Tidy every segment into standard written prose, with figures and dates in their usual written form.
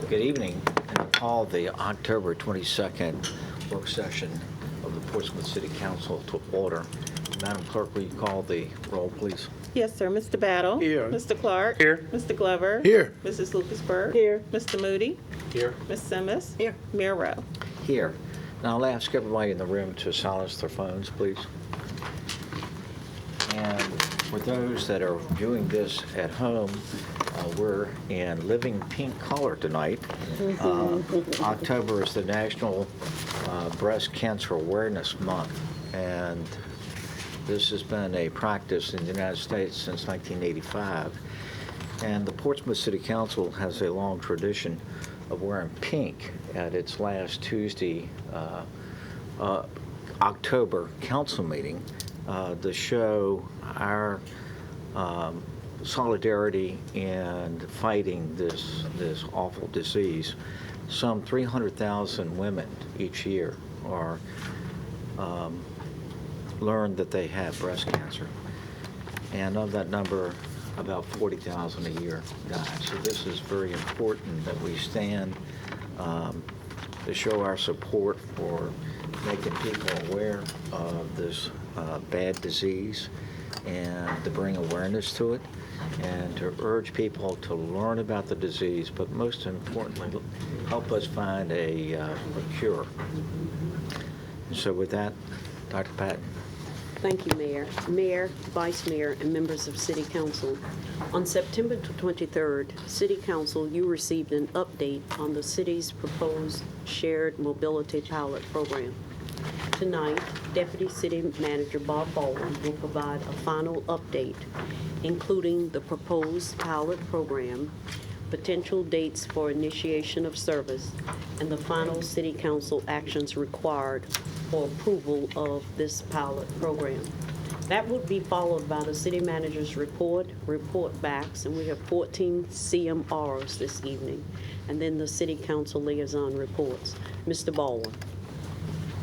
Good evening, and I call the October 22nd work session of the Portsmouth City Council to order. Madam Clerk, will you call the roll, please? Yes, sir. Mr. Battle? Here. Mr. Clark? Here. Mr. Glover? Here. Mrs. Lucasberg? Here. Mr. Moody? Here. Ms. Simmons? Here. Mayor Rowe? Here. Now I'll ask everybody in the room to silence their phones, please. And for those that are viewing this at home, we're in living pink color tonight. October is the National Breast Cancer Awareness Month, and this has been a practice in the United States since 1985. And the Portsmouth City Council has a long tradition of wearing pink at its last Tuesday October council meeting to show our solidarity in fighting this awful disease. Some 300,000 women each year are learn that they have breast cancer, and of that number, about 40,000 a year die. So this is very important that we stand to show our support for making people aware of this bad disease and to bring awareness to it and to urge people to learn about the disease, but most importantly, help us find a cure. So with that, Dr. Patton. Thank you, Mayor. Mayor, Vice Mayor, and members of City Council. On September 23rd, City Council, you received an update on the city's proposed Shared Mobility Pilot Program. Tonight, Deputy City Manager Bob Baldwin will provide a final update, including the proposed pilot program, potential dates for initiation of service, and the final City Council actions required for approval of this pilot program. That would be followed by the City Manager's report backs, and we have 14 CMRs this evening, and then the City Council liaison reports. Mr. Baldwin.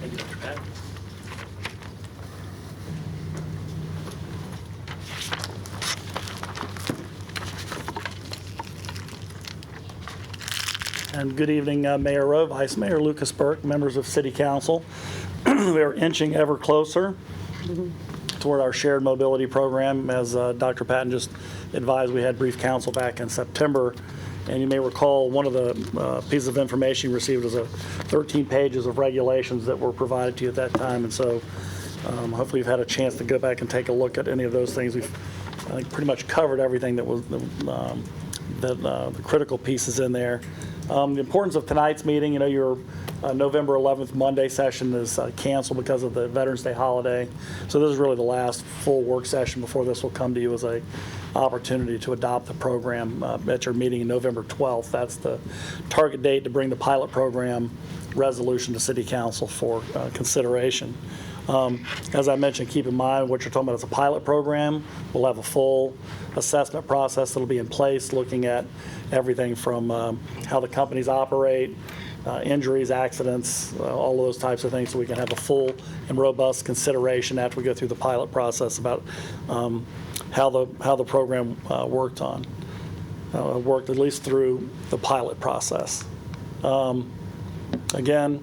Thank you, Dr. Pat. And good evening, Mayor Rowe, Vice Mayor Lucasberg, members of City Council. We are inching ever closer toward our shared mobility program. As Dr. Patton just advised, we had brief council back in September, and you may recall one of the pieces of information you received was 13 pages of regulations that were provided to you at that time. And so hopefully you've had a chance to go back and take a look at any of those things. We've, I think, pretty much covered everything that was the critical pieces in there. The importance of tonight's meeting, you know, your November 11th Monday session is canceled because of the Veterans Day holiday. So this is really the last full work session before this will come to you as a opportunity to adopt the program at your meeting in November 12th. That's the target date to bring the pilot program resolution to City Council for consideration. As I mentioned, keep in mind what you're talking about is a pilot program. We'll have a full assessment process that'll be in place, looking at everything from how the companies operate, injuries, accidents, all of those types of things, so we can have a full and robust consideration after we go through the pilot process about how the program worked at least through the pilot process. Again,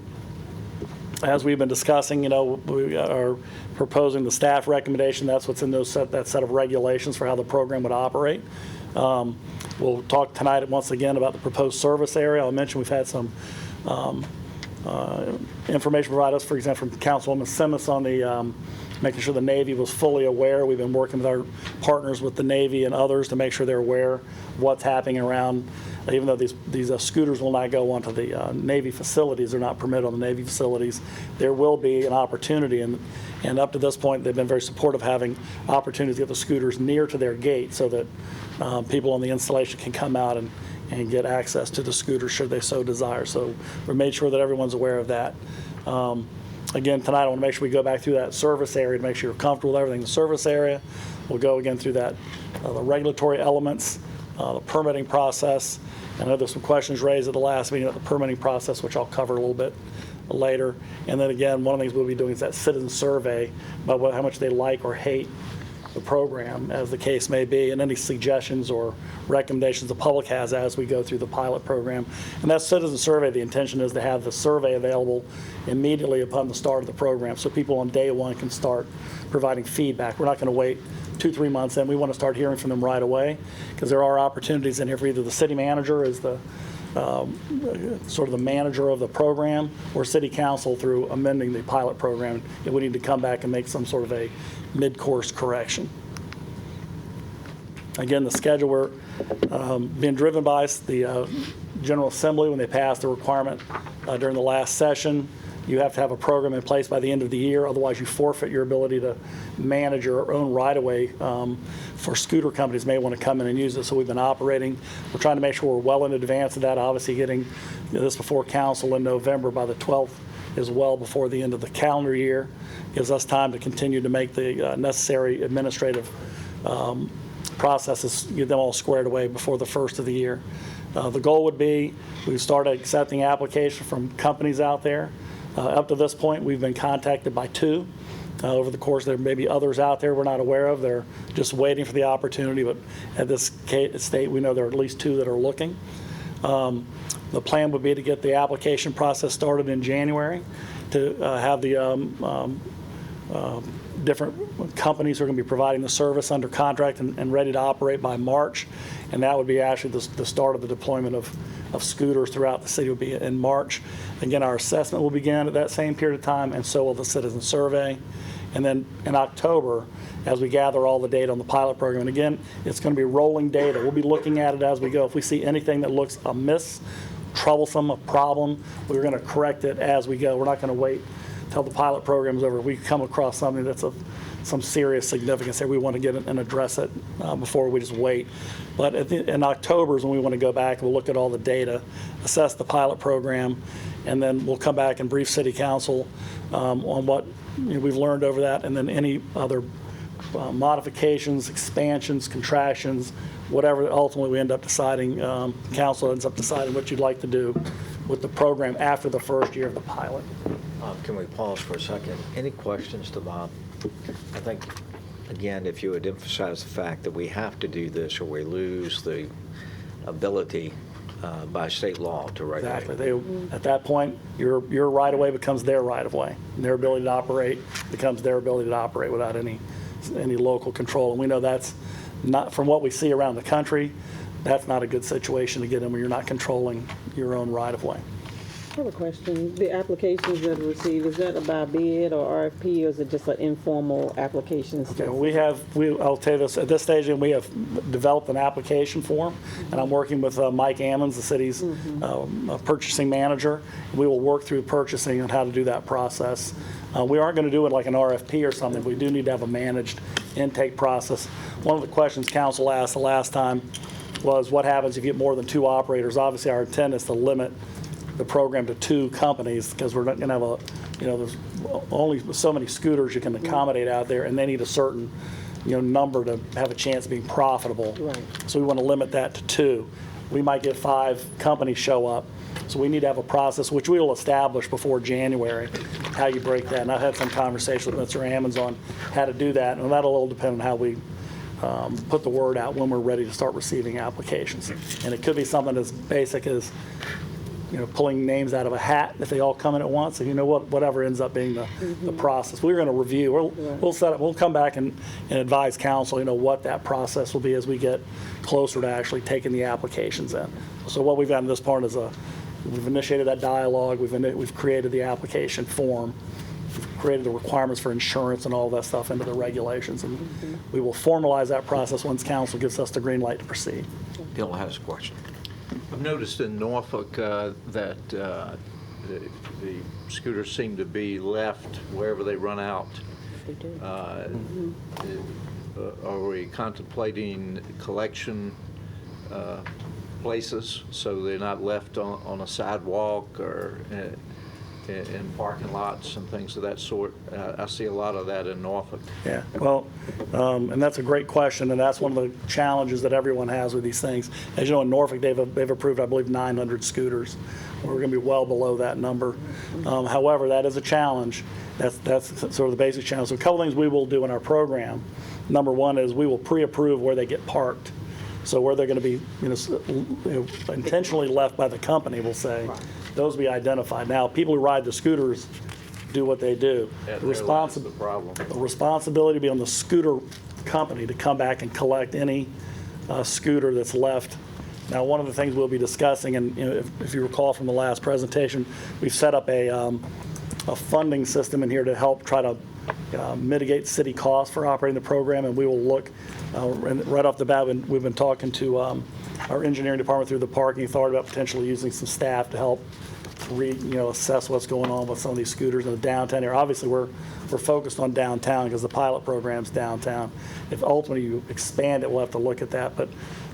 as we've been discussing, you know, we are proposing the staff recommendation. That's what's in that set of regulations for how the program would operate. We'll talk tonight once again about the proposed service area. I'll mention we've had some information provided us, for example, from Councilwoman Simmons on the making sure the Navy was fully aware. We've been working with our partners with the Navy and others to make sure they're aware of what's happening around. Even though these scooters will not go onto the Navy facilities, they're not permitted on the Navy facilities, there will be an opportunity, and up to this point they've been very supportive of having opportunities to get the scooters near to their gate so that people on the installation can come out and get access to the scooter should they so desire. So we made sure that everyone's aware of that. Again, tonight I want to make sure we go back through that service area to make sure you're comfortable with everything in the service area. We'll go again through that, the regulatory elements, the permitting process. I know there's some questions raised at the last meeting about the permitting process, which I'll cover a little bit later. And then again, one of the things we'll be doing is that citizen survey about how much they like or hate the program, as the case may be, and any suggestions or recommendations the public has as we go through the pilot program. And that citizen survey, the intention is to have the survey available immediately upon the start of the program, so people on day one can start providing feedback. We're not going to wait 2-3 months in. We want to start hearing from them right away, because there are opportunities in here for either the city manager is the sort of the manager of the program, or city council through amending the pilot program if we need to come back and make some sort of a mid-course correction. Again, the schedule we're being driven by the General Assembly when they passed the requirement during the last session. You have to have a program in place by the end of the year, otherwise you forfeit your ability to manage your own right-of-way for scooter companies may want to come in and use it. So we've been operating. We're trying to make sure we're well in advance of that. Obviously getting this before council in November by the 12th is well before the end of the calendar year. Gives us time to continue to make the necessary administrative processes, get them all squared away before the first of the year. The goal would be we started accepting applications from companies out there. Up to this point, we've been contacted by 2. Over the course, there may be others out there we're not aware of. They're just waiting for the opportunity, but at this state, we know there are at least 2 that are looking. The plan would be to get the application process started in January, to have the different companies who are going to be providing the service under contract and ready to operate by March, and that would be actually the start of the deployment of scooters throughout the city would be in March. Again, our assessment will begin at that same period of time, and so will the citizen survey. And then in October, as we gather all the data on the pilot program, and again, it's going to be rolling data. We'll be looking at it as we go. If we see anything that looks amiss, troublesome, a problem, we're going to correct it as we go. We're not going to wait until the pilot program is over. If we come across something that's of some serious significance there, we want to get it and address it before we just wait. But in October is when we want to go back and we'll look at all the data, assess the pilot program, and then we'll come back and brief City Council on what we've learned over that, and then any other modifications, expansions, contractions, whatever ultimately we end up deciding, Council ends up deciding what you'd like to do with the program after the first year of the pilot. Can we pause for a second? Any questions to Bob? I think, again, if you would emphasize the fact that we have to do this or we lose the ability by state law to regulate. Exactly. At that point, your right-of-way becomes their right-of-way, and their ability to operate becomes their ability to operate without any local control. And we know that's not, from what we see around the country, that's not a good situation to get in when you're not controlling your own right-of-way. I have a question. The applications that are received, is that by bid or RFP, or is it just an informal application? Okay, well, I'll tell you this, at this stage, we have developed an application form, and I'm working with Mike Ammons, the city's purchasing manager. We will work through purchasing and how to do that process. We aren't going to do it like an RFP or something. We do need to have a managed intake process. One of the questions council asked the last time was what happens if you get more than 2 operators. Obviously, our intent is to limit the program to 2 companies, because we're not going to have there's only so many scooters you can accommodate out there, and they need a certain, number to have a chance of being profitable. Right. So we want to limit that to 2. We might get 5 companies show up, so we need to have a process, which we will establish before January, how you break that. And I've had some conversations with Mr. Ammons on how to do that, and that'll all depend on how we put the word out when we're ready to start receiving applications. And it could be something as basic as pulling names out of a hat if they all come in at once, and whatever ends up being the process. We're going to review. We'll set up. We'll come back and advise council, what that process will be as we get closer to actually taking the applications in. So what we've done in this part is we've initiated that dialogue. We've created the application form. We've created the requirements for insurance and all that stuff into the regulations, and we will formalize that process once council gives us the green light to proceed. Bill has a question. I've noticed in Norfolk that the scooters seem to be left wherever they run out. They do. Are we contemplating collection places so they're not left on a sidewalk, or in parking lots and things of that sort. I see a lot of that in Norfolk. Yeah, well, and that's a great question, and that's one of the challenges that everyone has with these things. As you know, in Norfolk, they've approved, I believe, 900 scooters. We're going to be well below that number. However, that is a challenge. That's sort of the basic challenge. So a couple things we will do in our program. Number one is we will pre-approve where they get parked. So where they're going to be, intentionally left by the company, we'll say, those will be identified. Now, people who ride the scooters do what they do. Yeah, The the problem. responsibility will be on the scooter company to come back and collect any scooter that's left. Now, one of the things we'll be discussing, and if you recall from the last presentation, we've set up a funding system in here to help try to mitigate city costs for operating the program, and we will look, and right off the bat, we've been talking to our engineering department through the parking authority about potentially using some staff to help assess what's going on with some of these scooters in the downtown area. Obviously, we're focused on downtown because the pilot program's downtown. If ultimately you expand it, we'll have to look at that, but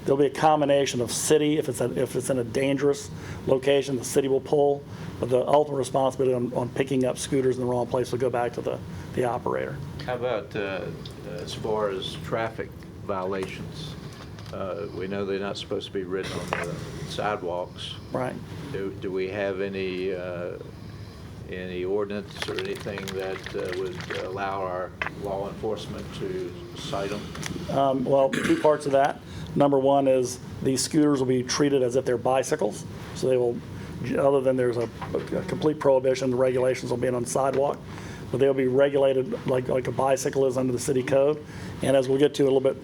there'll be a combination of city, if it's in a dangerous location, the city will pull, but the ultimate responsibility on picking up scooters in the wrong place will go back to the operator. How about as far as traffic violations? We know they're not supposed to be ridden on the sidewalks. Right. Do we have any ordinance or anything that would allow our law enforcement to cite them? Well, two parts of that. Number one is these scooters will be treated as if they're bicycles. So they will, other than there's a complete prohibition, the regulations will be on the sidewalk, but they'll be regulated like a bicycle is under the city code. And as we'll get to a little bit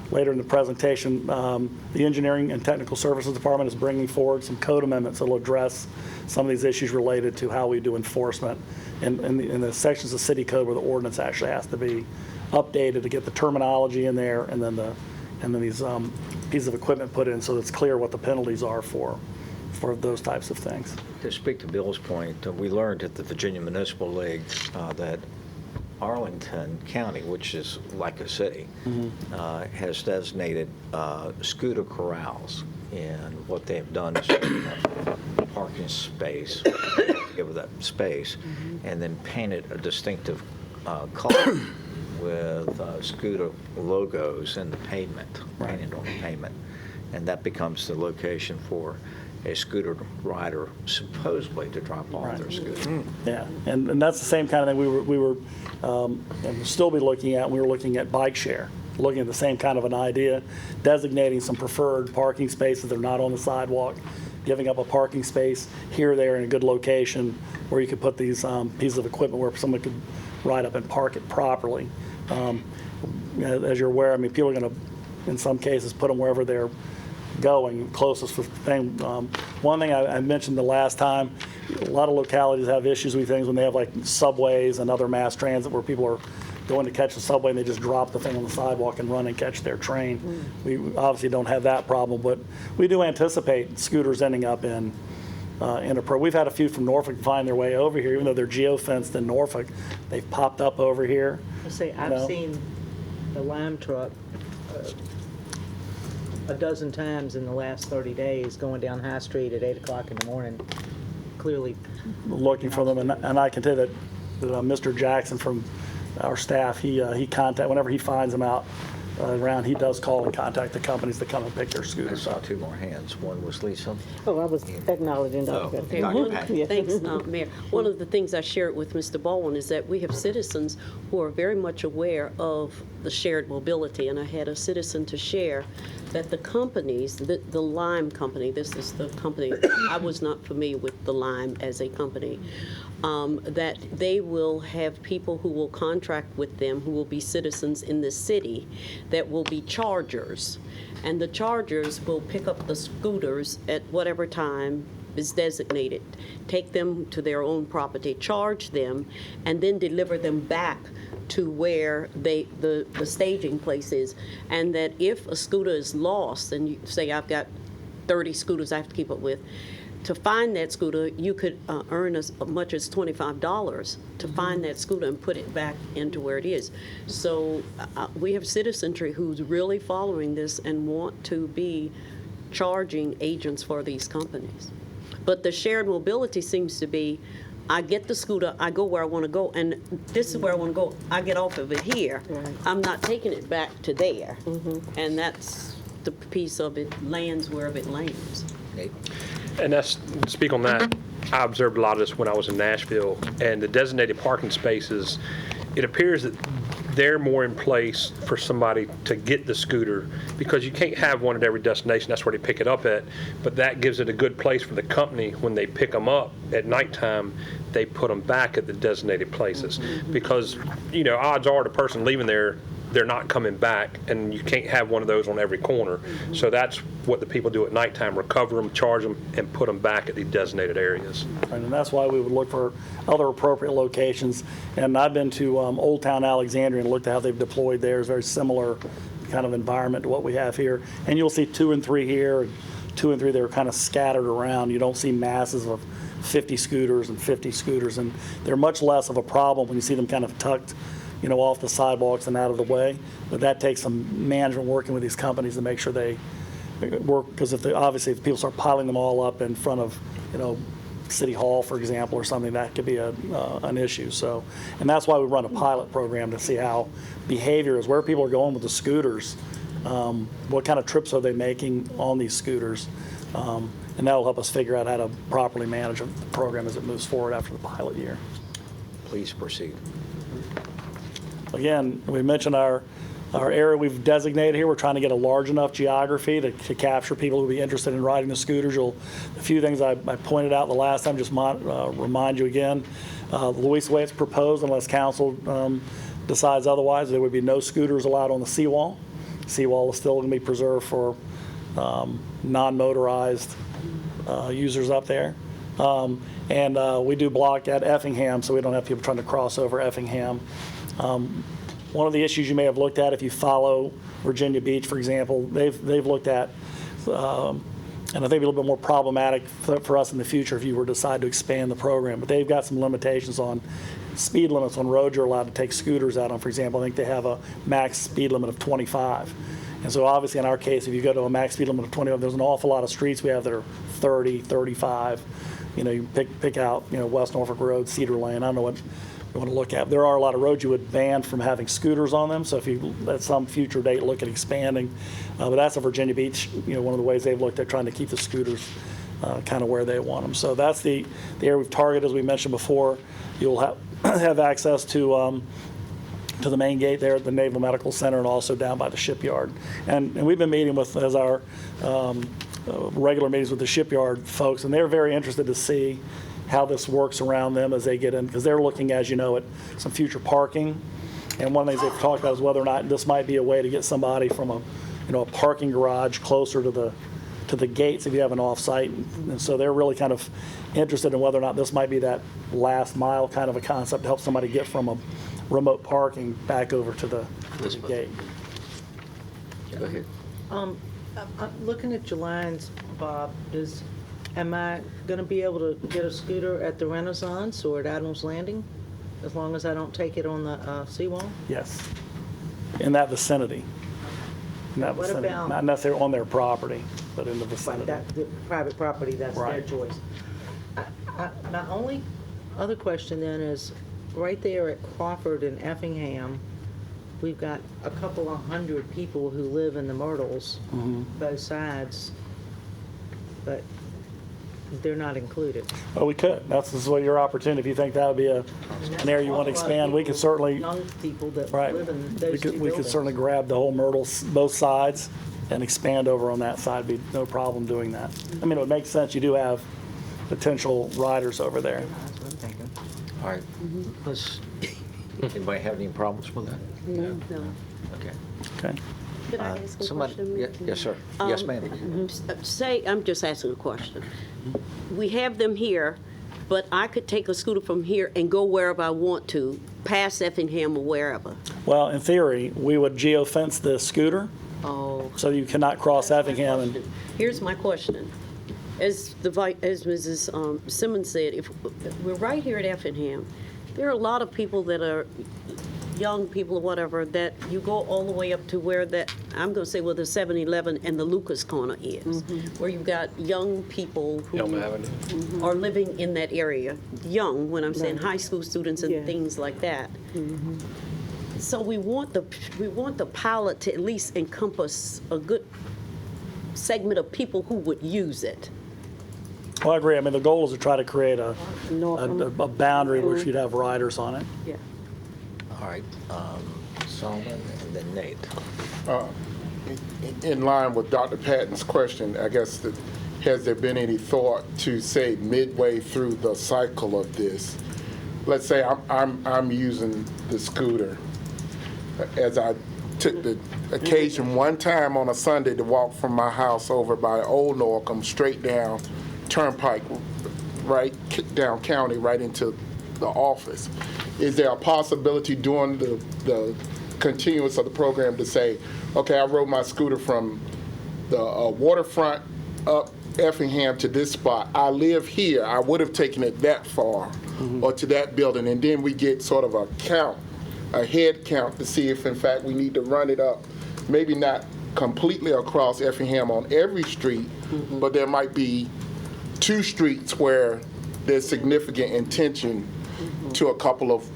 later in the presentation, the Engineering and Technical Services Department is bringing forward some code amendments that will address some of these issues related to how we do enforcement in the sections of city code where the ordinance actually has to be updated to get the terminology in there, and then these pieces of equipment put in so it's clear what the penalties are for those types of things. To speak to Bill's point, we learned at the Virginia Municipal League that Arlington County, which is like a city, has designated scooter corrals, and what they've done is a parking space, give that space, and then painted a distinctive color with scooter logos in the pavement, painted on the pavement, and that becomes the location for a scooter rider supposedly to drop off their scooter. Yeah, and that's the same kind of thing we were and we'll still be looking at. We were looking at bike share, looking at the same kind of an idea, designating some preferred parking spaces that are not on the sidewalk, giving up a parking space here or there in a good location where you could put these pieces of equipment where someone could ride up and park it properly. As you're aware, I mean, people are going to, in some cases, put them wherever they're going, closest thing. One thing I mentioned the last time, a lot of localities have issues with things when they have like subways and other mass transit where people are going to catch the subway and they just drop the thing on the sidewalk and run and catch their train. We obviously don't have that problem, but we do anticipate scooters ending up in we've had a few from Norfolk find their way over here, even though they're geo-fenced in Norfolk. They've popped up over here. I've seen the Lime truck a dozen times in the last 30 days going down High Street at 8 o'clock in the morning, clearly Looking for them, and I can tell you that Mr. Jackson from our staff, he contact whenever he finds them out around, he does call and contact the companies that come and pick their I scooters saw up. two more hands. One was Lisa. Oh, I was acknowledging Dr. Okay, One- Dr. Patton. Yeah. Thanks, Mayor. One of the things I shared with Mr. Baldwin is that we have citizens who are very much aware of the shared mobility, and I had a citizen to share that the companies, the Lime company, this is the company, I was not familiar with the Lime as a company, that they will have people who will contract with them who will be citizens in the city that will be chargers. And the chargers will pick up the scooters at whatever time is designated, take them to their own property, charge them, and then deliver them back to where the staging place is. And that if a scooter is lost, and you say I've got 30 scooters I have to keep up with, to find that scooter, you could earn as much as $25 to find that scooter and put it back into where it is. So we have citizenry who's really following this and want to be charging agents for these companies. But the shared mobility seems to be I get the scooter, I go where I want to go, and this is where I want to go. I get off of it here. Right. I'm not taking it back to there. And that's the piece of it lands wherever it lands. Nate? And that's, speak on that, I observed a lot of this when I was in Nashville, and the designated parking spaces, it appears that they're more in place for somebody to get the scooter, because you can't have one at every destination. That's where they pick it up at. But that gives it a good place for the company when they pick them up at nighttime. They put them back at the designated places, because odds are the person leaving there, they're not coming back, and you can't have one of those on every corner. So that's what the people do at nighttime: recover them, charge them, and put them back at the designated areas. And that's why we would look for other appropriate locations. And I've been to Old Town Alexandria and looked at how they've deployed theirs. Very similar kind of environment to what we have here. And you'll see 2 and 3 here, and 2 and 3 that are kind of scattered around. You don't see masses of 50 scooters and 50 scooters, and they're much less of a problem when you see them kind of tucked off the sidewalks and out of the way. But that takes some management working with these companies to make sure they work, because obviously if people start piling them all up in front of, City Hall, for example, or something, that could be an issue. So, and that's why we run a pilot program, to see how behavior is, where people are going with the scooters, what kind of trips are they making on these scooters, and that will help us figure out how to properly manage the program as it moves forward after the pilot year. Please proceed. Again, we mentioned our area we've designated here. We're trying to get a large enough geography to capture people who will be interested in riding the scooters. A few things I pointed out the last time, just remind you again. The way it's proposed, unless council decides otherwise, there would be no scooters allowed on the seawall. Seawall is still going to be preserved for non-motorized users up there. And we do block at Effingham, so we don't have people trying to cross over Effingham. One of the issues you may have looked at, if you follow Virginia Beach, for example, they've looked at, and I think it'll be a little bit more problematic for us in the future if you were to decide to expand the program, but they've got some limitations on speed limits on roads you're allowed to take scooters out on. For example, I think they have a max speed limit of 25. And so obviously in our case, if you go to a max speed limit of 25, there's an awful lot of streets we have that are 30, 35. You pick out, West Norfolk Road, Cedar Lane, I don't know what you want to look at. There are a lot of roads you would ban from having scooters on them, so if you at some future date look at expanding, but that's a Virginia Beach, one of the ways they've looked at trying to keep the scooters kind of where they want them. So that's the area we've targeted, as we mentioned before. You'll have access to the main gate there at the Naval Medical Center, and also down by the shipyard. And we've been meeting with, as our regular meetings with the shipyard folks, and they're very interested to see how this works around them as they get in, because they're looking, as you know, at some future parking. And one of the things they've talked about is whether or not this might be a way to get somebody from a parking garage closer to the gates if you have an off-site. And so they're really kind of interested in whether or not this might be that last mile kind of a concept to help somebody get from a remote parking back over to the gate. Go ahead. I'm looking at your lines, Bob. Am I going to be able to get a scooter at the Renaissance or at Admiral's Landing, as long as I don't take it on the seawall? Yes, in that vicinity. What about- Not necessarily on their property, but in the vicinity. The private property, that's their Right. choice. My only other question then is, right there at Crawford and Effingham, we've got a couple of hundred people who live in the Myrtles, both sides, but they're not included. Well, we could. This is what your opportunity. If you think that would be an area you want to expand, we could certainly. Young people that Right. live in those two We could buildings. certainly grab the whole Myrtles, both sides, and expand over on that side. Be no problem doing that. I mean, it would make sense. You do have potential riders over there. That's what I'm thinking. All right, let's, anybody have any problems with that? No. Okay. Okay. Could I ask a Somebody, question? yes, sir. Yes, ma'am. Say, I'm just asking a question. We have them here, but I could take a scooter from here and go wherever I want to, past Effingham or wherever. Well, in theory, we would geofence the scooter, Oh. so you cannot cross Effingham. And Here's my question. As Mrs. Simmons said, if we're right here at Effingham, there are a lot of people that are young people or whatever, that you go all the way up to where that, I'm going to say where the 7-Eleven and the Lucas Corner is, where you've got young people who Elm Avenue. are living in that area. Young, when I'm saying high school students and Yeah. things like that. So we want the pilot to at least encompass a good segment of people who would use it. Well, I agree. I mean, the goal is to try to create a boundary which you'd have riders on it. Yeah. All right, Solomon and then Nate. In line with Dr. Patton's question, I guess, has there been any thought to say midway through the cycle of this? Let's say I'm using the scooter, as I took the occasion one time on a Sunday to walk from my house over by Old Norcom straight down Turnpike, right down County, right into the office. Is there a possibility during the continuance of the program to say, okay, I rode my scooter from the waterfront up Effingham to this spot. I live here. I would have taken it that far or to that building, and then we get sort of a count, a head count to see if in fact we need to run it up, maybe not completely across Effingham on every street, but there might be 2 streets where there's significant intention to a couple of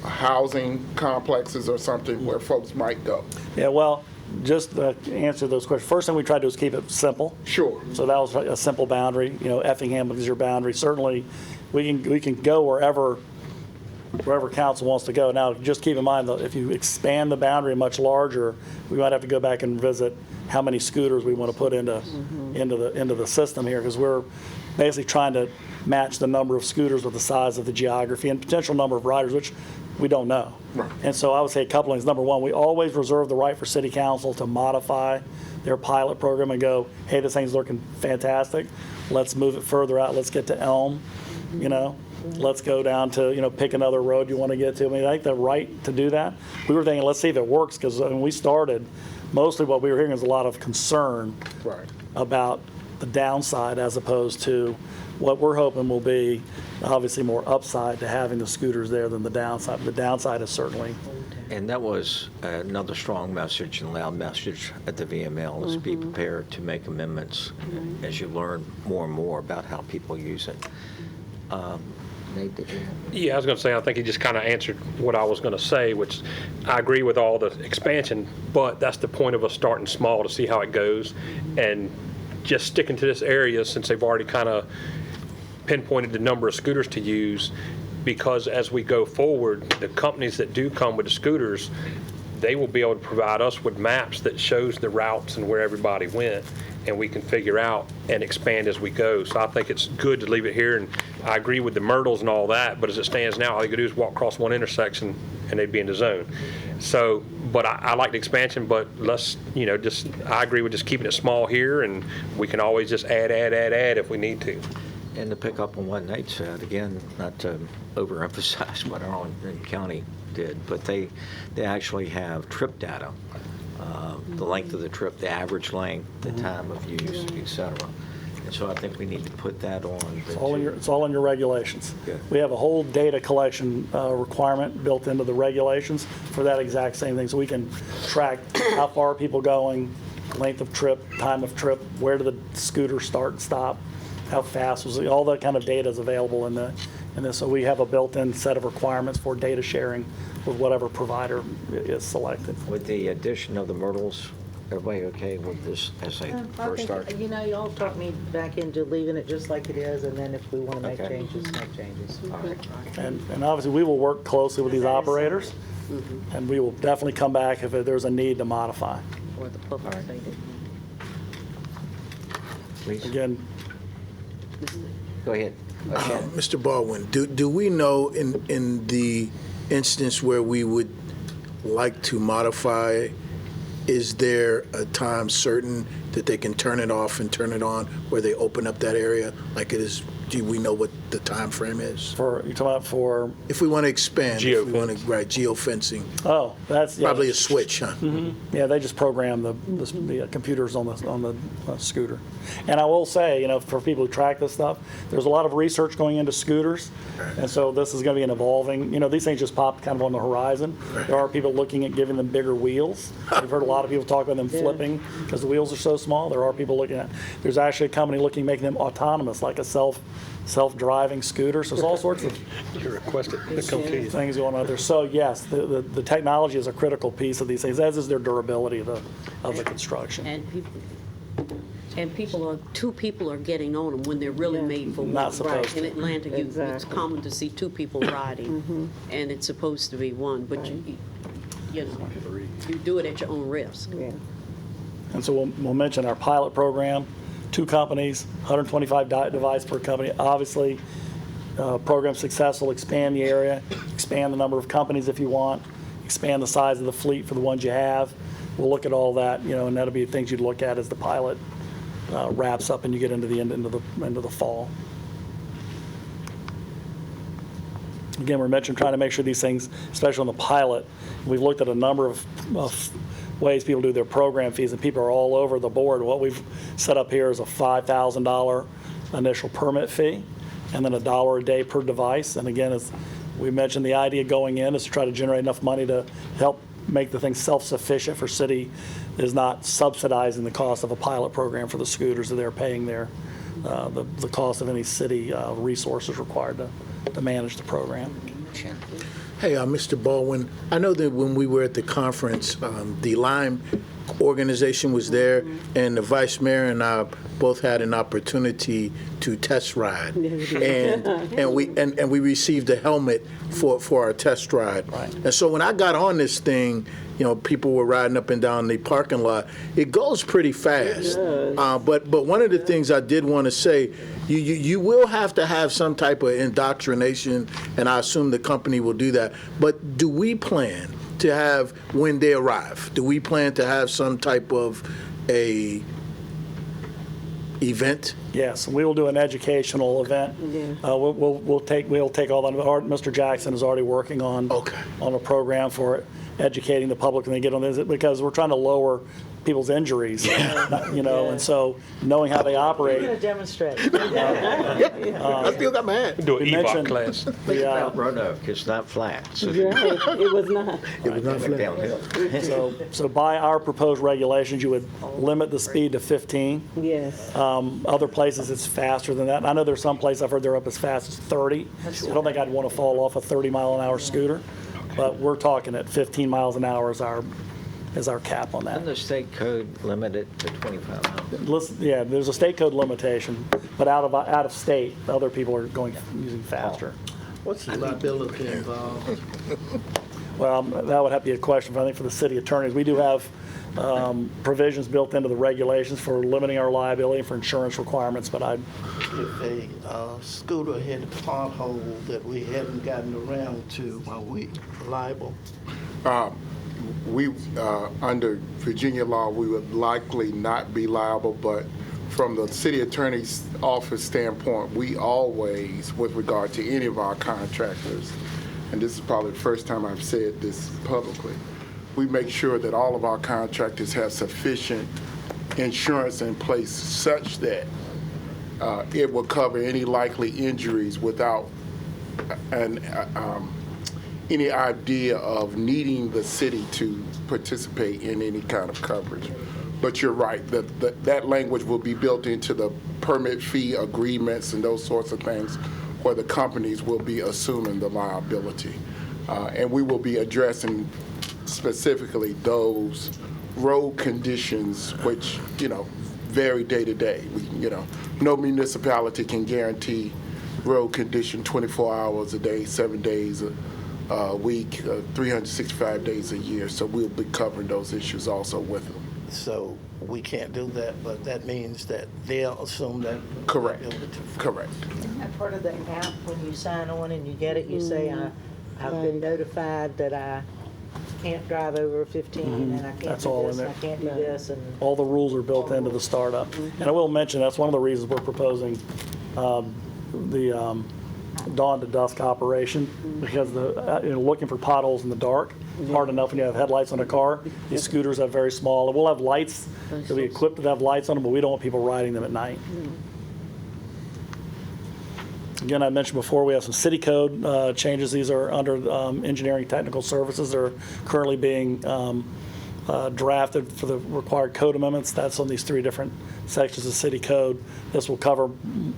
housing complexes or something where folks might go. Yeah, well, just to answer those questions, first thing we tried to do is keep it simple. Sure. So that was a simple boundary. You know, Effingham is your boundary. Certainly, we can go wherever council wants to go. Now, just keep in mind that if you expand the boundary much larger, we might have to go back and visit how many scooters we want to put into the system here, because we're basically trying to match the number of scooters with the size of the geography and potential number of riders, which we don't know. Right. And so I would say a couple things. Number one, we always reserve the right for city council to modify their pilot program and go, hey, this thing's looking fantastic. Let's move it further out. Let's get to Elm, you know. Let's go down to, you know, pick another road you want to get to. I mean, I think the right to do that. We were thinking, let's see if it works, because when we started, mostly what we were hearing is a lot of concern Right. about the downside, as opposed to what we're hoping will be obviously more upside to having the scooters there than the downside. The downside is certainly. And that was another strong message and loud message at the VML, is be prepared to make amendments as you learn more and more about how people use it. Nate, did you have? Yeah, I was going to say, I think he just kind of answered what I was going to say, which I agree with all the expansion, but that's the point of us starting small to see how it goes, and just sticking to this area since they've already kind of pinpointed the number of scooters to use, because as we go forward, the companies that do come with the scooters, they will be able to provide us with maps that shows the routes and where everybody went, and we can figure out and expand as we go. So I think it's good to leave it here, and I agree with the Myrtles and all that, but as it stands now, all you can do is walk across one intersection and they'd be in the zone. So, but I like the expansion, but let's, you know, just, I agree with just keeping it small here, and we can always just add if we need to. And to pick up on what Nate said, again, not to overemphasize what our own county did, but they actually have trip data, the length of the trip, the average length, the time of use, et cetera. And so I think we need to put that on. It's all in your regulations. Good. We have a whole data collection requirement built into the regulations for that exact same thing. So we can track how far are people going, length of trip, time of trip, where do the scooters start and stop, how fast was it, all that kind of data is available in this. So we have a built-in set of requirements for data sharing with whatever provider is selected. With the addition of the Myrtles, everybody okay with this as a first start? You know, y'all talked me back into leaving it just like it is, and then if we want to make Okay. changes, make changes. All right. And obviously, we will work closely with these operators, and we will definitely come back if there's a need to modify. Or the public safety. Please, Again, go ahead. Okay. Mr. Baldwin, do we know in the instance where we would like to modify, is there a time certain that they can turn it off and turn it on, where they open up that area like it is? Do we know what the time frame is? You're talking about for, If we want to expand, if we want to, Geofence. right, geofencing, that's. Yeah, probably a switch, huh? Yeah, they just program the computers on the scooter. And I will say, for people who track this stuff, there's a lot of research going into scooters, and so this is going to be an evolving. These things just popped kind of on the horizon. There are people looking at giving them bigger wheels. We've heard a lot of people talk about them flipping because the wheels are so small. There are people looking at. There's actually a company looking at making them autonomous, like a self-driving scooter. So there's all sorts of You requested to come to you. things going on there. So yes, the technology is a critical piece of these things, as is their durability of the construction. And two people are getting on them when they're really made for one. Not supposed to. In Atlanta, it's Exactly. common to see two people riding, and it's supposed to be one, but you do it at your own risk. Yeah. And so we'll mention our pilot program, 2 companies, 125 device per company. Obviously, program successful, expand the area, expand the number of companies if you want, expand the size of the fleet for the ones you have. We'll look at all that, and that'll be things you'd look at as the pilot wraps up and you get into the end of the fall. Again, we're trying to make sure these things, especially on the pilot, we've looked at a number of ways people do their program fees, and people are all over the board. What we've set up here is a $5,000 initial permit fee, and then $1 a day per device. And again, as we mentioned, the idea going in is to try to generate enough money to help make the thing self-sufficient for city, is not subsidizing the cost of a pilot program for the scooters, that they're paying the cost of any city resources required to manage the program. Hey, Mr. Baldwin, I know that when we were at the conference, the Lime organization was there, and the vice mayor and I both had an opportunity to test ride, and we received a helmet for our test ride. Right. And so when I got on this thing, people were riding up and down the parking lot. It goes pretty fast. But one of the things I did want to say, you will have to have some type of indoctrination, and I assume the company will do that. But do we plan to have, when they arrive, do we plan to have some type of a event? Yes, we will do an educational event. We'll take all that. Mr. Jackson is already working on a program for educating the public when they get on this, because we're trying to lower people's injuries, and so knowing how they operate. We're going to demonstrate. I still got my hand. Do an We EVOC mentioned class. Roanoke, it's not flat. So Right. It was not. It was not flat. downhill. So by our proposed regulations, you would limit the speed to 15. Yes. Other places, it's faster than that. I know there's some places I've heard they're up as fast as 30. I don't think I'd want to fall off a 30-mile-an-hour scooter, but we're talking at 15 miles an hour is our cap on that. Doesn't the state code limit it to 25 miles? Listen, yeah, there's a state code limitation, but out of state, other people are using faster. What's the liability involved? Well, that would have to be a question, for the city attorneys. We do have provisions built into the regulations for limiting our liability for insurance requirements, but If a scooter hit a pothole that we hadn't gotten around to, are we liable? We, under Virginia law, we would likely not be liable, but from the city attorney's office standpoint, we always, with regard to any of our contractors, and this is probably the first time I've said this publicly, we make sure that all of our contractors have sufficient insurance in place such that it will cover any likely injuries without any idea of needing the city to participate in any kind of coverage. But you're right, that language will be built into the permit fee agreements and those sorts of things, where the companies will be assuming the liability. And we will be addressing specifically those road conditions which, vary day to day. No municipality can guarantee road condition 24 hours a day, 7 days a week, 365 days a year. So we'll be covering those issues also with them. So we can't do that, but that means that they'll assume that. Correct. liability. Correct. Isn't that part of the app when you sign on and you get it, you say, I've been notified that I can't drive over 15, and I can't That's do all this, in and I there. can't do this, and All the rules are built into the startup. And I will mention, that's one of the reasons we're proposing the dawn to dusk operation, because looking for potholes in the dark, is hard enough when you have headlights on a car. These scooters have very small, and we'll have lights, they'll be equipped to have lights on them, but we don't want people riding them at night. Again, I mentioned before, we have some city code changes. These are under engineering technical services. They're currently being drafted for the required code amendments. That's on these 3 different sections of city code. This will cover,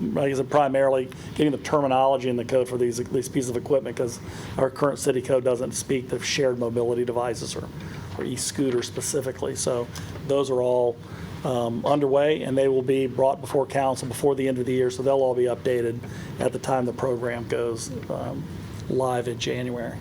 like I said, primarily getting the terminology in the code for these pieces of equipment, because our current city code doesn't speak to shared mobility devices or e-scooters specifically. So those are all underway, and they will be brought before council before the end of the year, so they'll all be updated at the time the program goes live in January.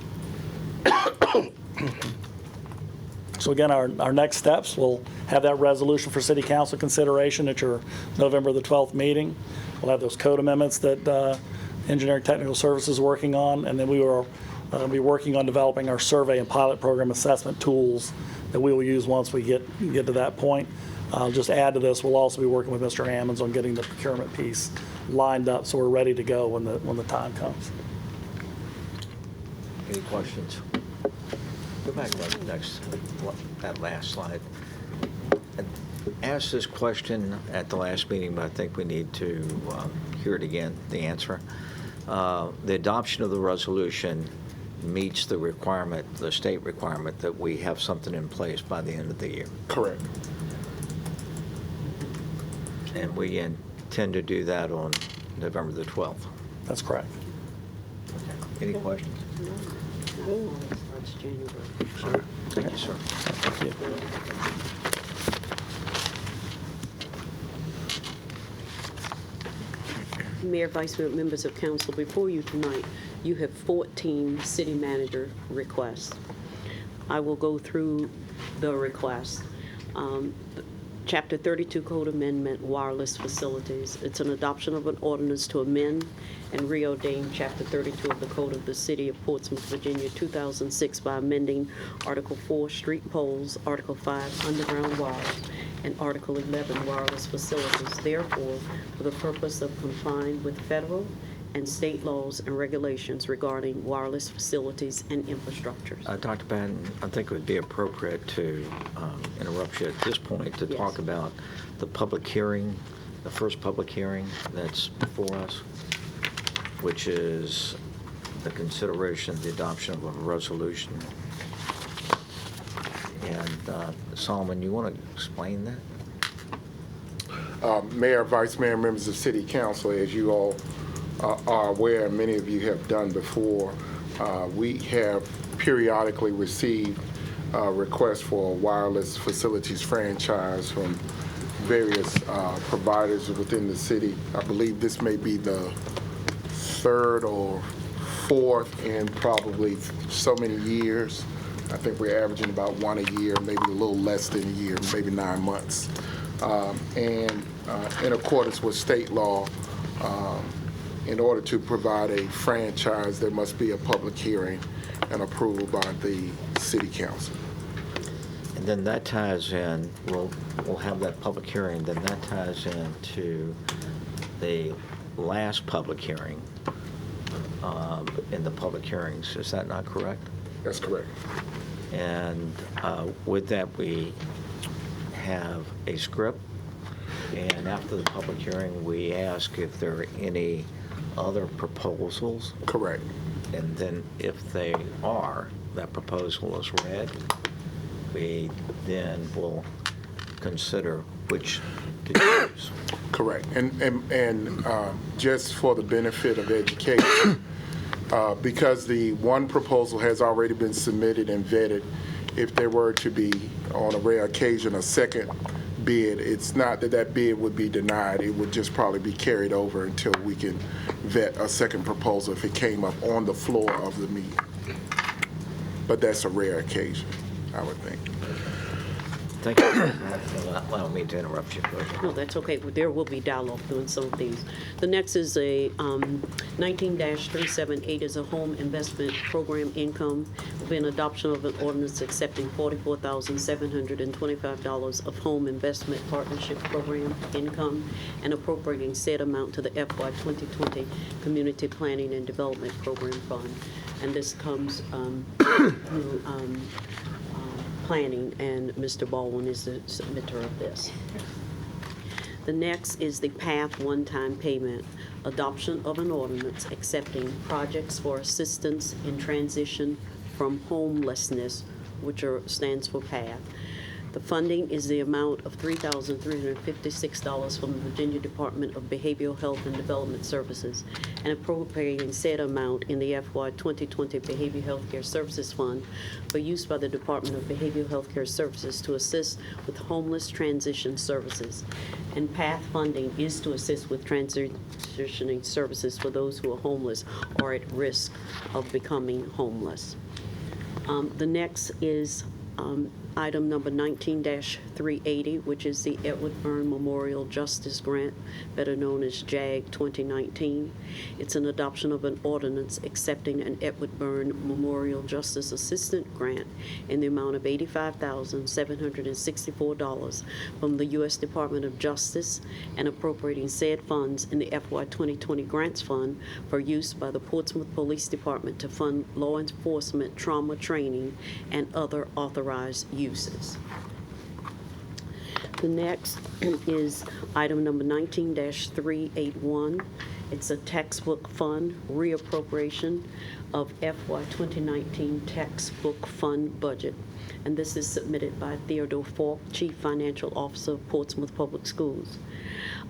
So again, our next steps, we'll have that resolution for city council consideration at your November the 12th meeting. We'll have those code amendments that engineering technical services is working on, and then we will be working on developing our survey and pilot program assessment tools that we will use once we get to that point. Just add to this, we'll also be working with Mr. Hammonds on getting the procurement piece lined up so we're ready to go when the time comes. Any questions? Go back to that last slide. I asked this question at the last meeting, but I think we need to hear it again, the answer. The adoption of the resolution meets the requirement, the state requirement, that we have something in place by the end of the year. Correct. And we intend to do that on November the 12th. That's correct. Any questions? That's January. Sure. Thank you, sir. Thank you. Mayor, Vice Mayor, members of council, before you tonight, you have 14 city manager requests. I will go through the requests. Chapter 32 Code Amendment, Wireless Facilities. It's an adoption of an ordinance to amend and reordain Chapter 32 of the Code of the City of Portsmouth, Virginia, 2006 by amending Article 4, Street Poles, Article 5, Underground Wires, and Article 11, Wireless Facilities. Therefore, for the purpose of complying with federal and state laws and regulations regarding wireless facilities and infrastructures. Dr. Patton, I think it would be appropriate to interrupt you at this point to Yes. talk about the public hearing, the first public hearing that's before us, which is the consideration of the adoption of a resolution. And Solomon, you want to explain that? Mayor, Vice Mayor, members of City Council, as you all are aware, and many of you have done before, we have periodically received requests for a wireless facilities franchise from various providers within the city. I believe this may be the 3rd or 4th in probably so many years. I think we're averaging about 1 a year, maybe a little less than a year, maybe 9 months. And in accordance with state law, in order to provide a franchise, there must be a public hearing and approval by the City Council. And then that ties in, we'll have that public hearing, then that ties into the last public hearing in the public hearings. Is that not correct? That's correct. And with that, we have a script, and after the public hearing, we ask if there are any other proposals. Correct. And then if they are, that proposal is read, we then will consider which to choose. Correct. And just for the benefit of education, because the one proposal has already been submitted and vetted, if there were to be, on a rare occasion, a second bid, it's not that that bid would be denied. It would just probably be carried over until we can vet a second proposal if it came up on the floor of the meeting. But that's a rare occasion, I would think. Thank you. Allow me to interrupt you. Go ahead. No, that's okay. There will be dialogue doing some of these. The next is a 19-378 is a home investment program income. Will be an adoption of an ordinance accepting $44,725 of home investment partnership program income and appropriating said amount to the FY 2020 Community Planning and Development Program Fund. And this comes through planning, and Mr. Baldwin is the submitter of this. The next is the PATH one-time payment, adoption of an ordinance accepting projects for assistance in transition from homelessness, which stands for PATH. The funding is the amount of $3,356 from the Virginia Department of Behavioral Health and Development Services, and appropriating said amount in the FY 2020 Behavioral Health Care Services Fund for use by the Department of Behavioral Health Care Services to assist with homeless transition services. And PATH funding is to assist with transitioning services for those who are homeless or at risk of becoming homeless. The next is item number 19-380, which is the Edward Byrne Memorial Justice Grant, better known as JAG 2019. It's an adoption of an ordinance accepting an Edward Byrne Memorial Justice Assistant Grant in the amount of $85,764 from the U.S. Department of Justice and appropriating said funds in the FY 2020 Grants Fund for use by the Portsmouth Police Department to fund law enforcement trauma training and other authorized uses. The next is item number 19-381. It's a textbook fund reappropriation of FY 2019 textbook fund budget. And this is submitted by Theodore Falk, Chief Financial Officer of Portsmouth Public Schools.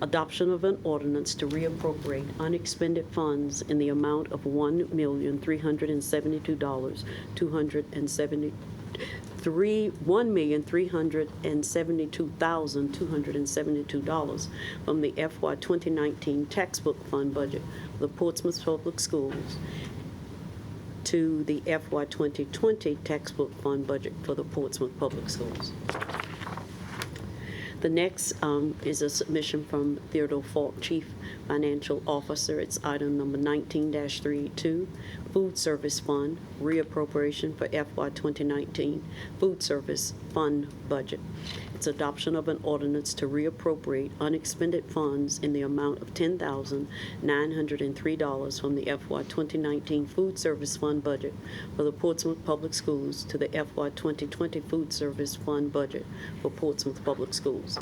Adoption of an ordinance to reappropriate unexpended funds in the amount of $1,372,272 from the FY 2019 textbook fund budget of the Portsmouth Public Schools to the FY 2020 textbook fund budget for the Portsmouth Public Schools. The next is a submission from Theodore Falk, Chief Financial Officer. It's item number 19-382, Food Service Fund, reappropriation for FY 2019 Food Service Fund budget. It's adoption of an ordinance to reappropriate unexpended funds in the amount of $10,903 from the FY 2019 Food Service Fund budget for the Portsmouth Public Schools to the FY 2020 Food Service Fund budget for Portsmouth Public Schools.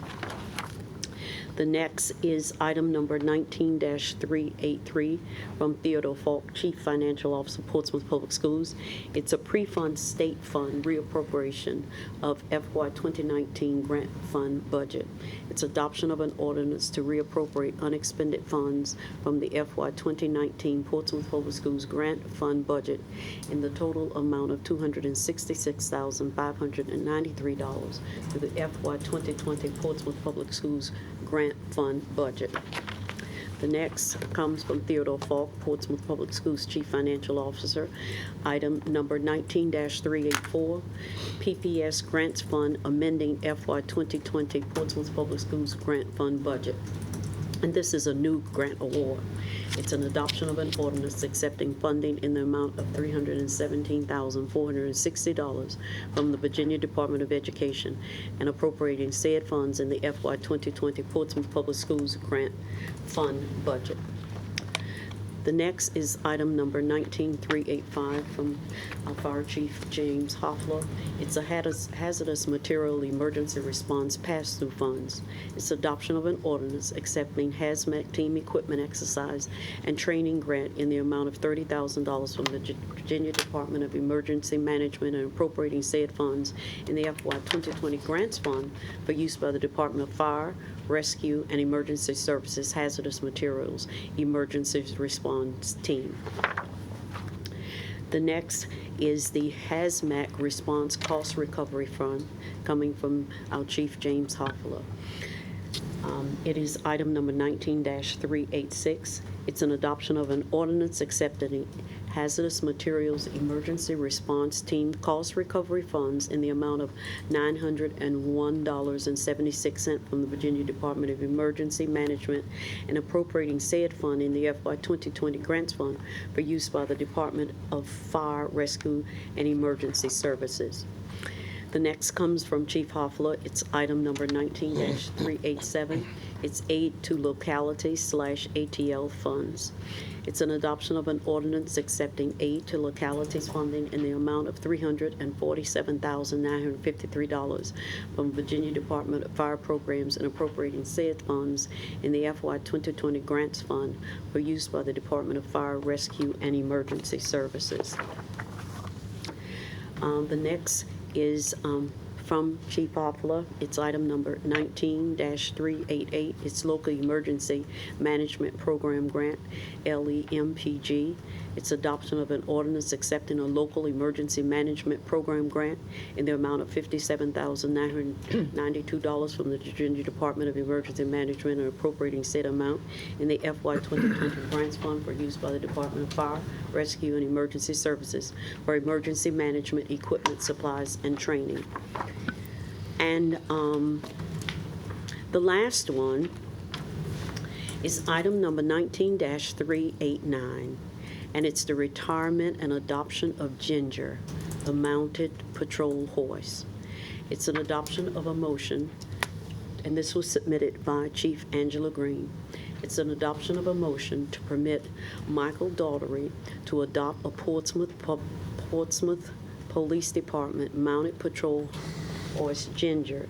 The next is item number 19-383 from Theodore Falk, Chief Financial Officer, Portsmouth Public Schools. It's a pre-fund state fund reappropriation of FY 2019 grant fund budget. It's adoption of an ordinance to reappropriate unexpended funds from the FY 2019 Portsmouth Public Schools grant fund budget in the total amount of $266,593 to the FY 2020 Portsmouth Public Schools grant fund budget. The next comes from Theodore Falk, Portsmouth Public Schools Chief Financial Officer. Item number 19-384, PPS Grants Fund amending FY 2020 Portsmouth Public Schools grant fund budget. And this is a new grant award. It's an adoption of an ordinance accepting funding in the amount of $317,460 from the Virginia Department of Education and appropriating said funds in the FY 2020 Portsmouth Public Schools grant fund budget. The next is item number 19-385 from our Fire Chief James Hoffler. It's a hazardous material emergency response pass-through funds. It's adoption of an ordinance accepting hazmat team equipment exercise and training grant in the amount of $30,000 from the Virginia Department of Emergency Management and appropriating said funds in the FY 2020 Grants Fund for use by the Department of Fire, Rescue, and Emergency Services Hazardous Materials Emergency Response Team. The next is the Hazmat Response Cost Recovery Fund coming from our Chief James Hoffler. It is item number 19-386. It's an adoption of an ordinance accepting hazardous materials emergency response team cost recovery funds in the amount of $901.76 from the Virginia Department of Emergency Management and appropriating said fund in the FY 2020 grants fund for use by the Department of Fire, Rescue, and Emergency Services. The next comes from Chief Hoffler. It's item number 19-387. It's aid to localities/ATL funds. It's an adoption of an ordinance accepting aid to localities funding in the amount of $347,953 from Virginia Department of Fire Programs and appropriating said funds in the FY 2020 grants fund for use by the Department of Fire, Rescue, and Emergency Services. The next is from Chief Hoffler. It's item number 19-388. It's Local Emergency Management Program Grant, LEMPG. It's adoption of an ordinance accepting a local emergency management program grant in the amount of $57,992 from the Virginia Department of Emergency Management and appropriating said amount in the FY 2020 grants fund for use by the Department of Fire, Rescue, and Emergency Services for emergency management equipment, supplies, and training. And the last one is item number 19-389, and it's the retirement and adoption of Ginger, the mounted patrol horse. It's an adoption of a motion, and this was submitted by Chief Angela Green. It's an adoption of a motion to permit Michael Daughtery to adopt a Portsmouth Police Department mounted patrol horse Ginger,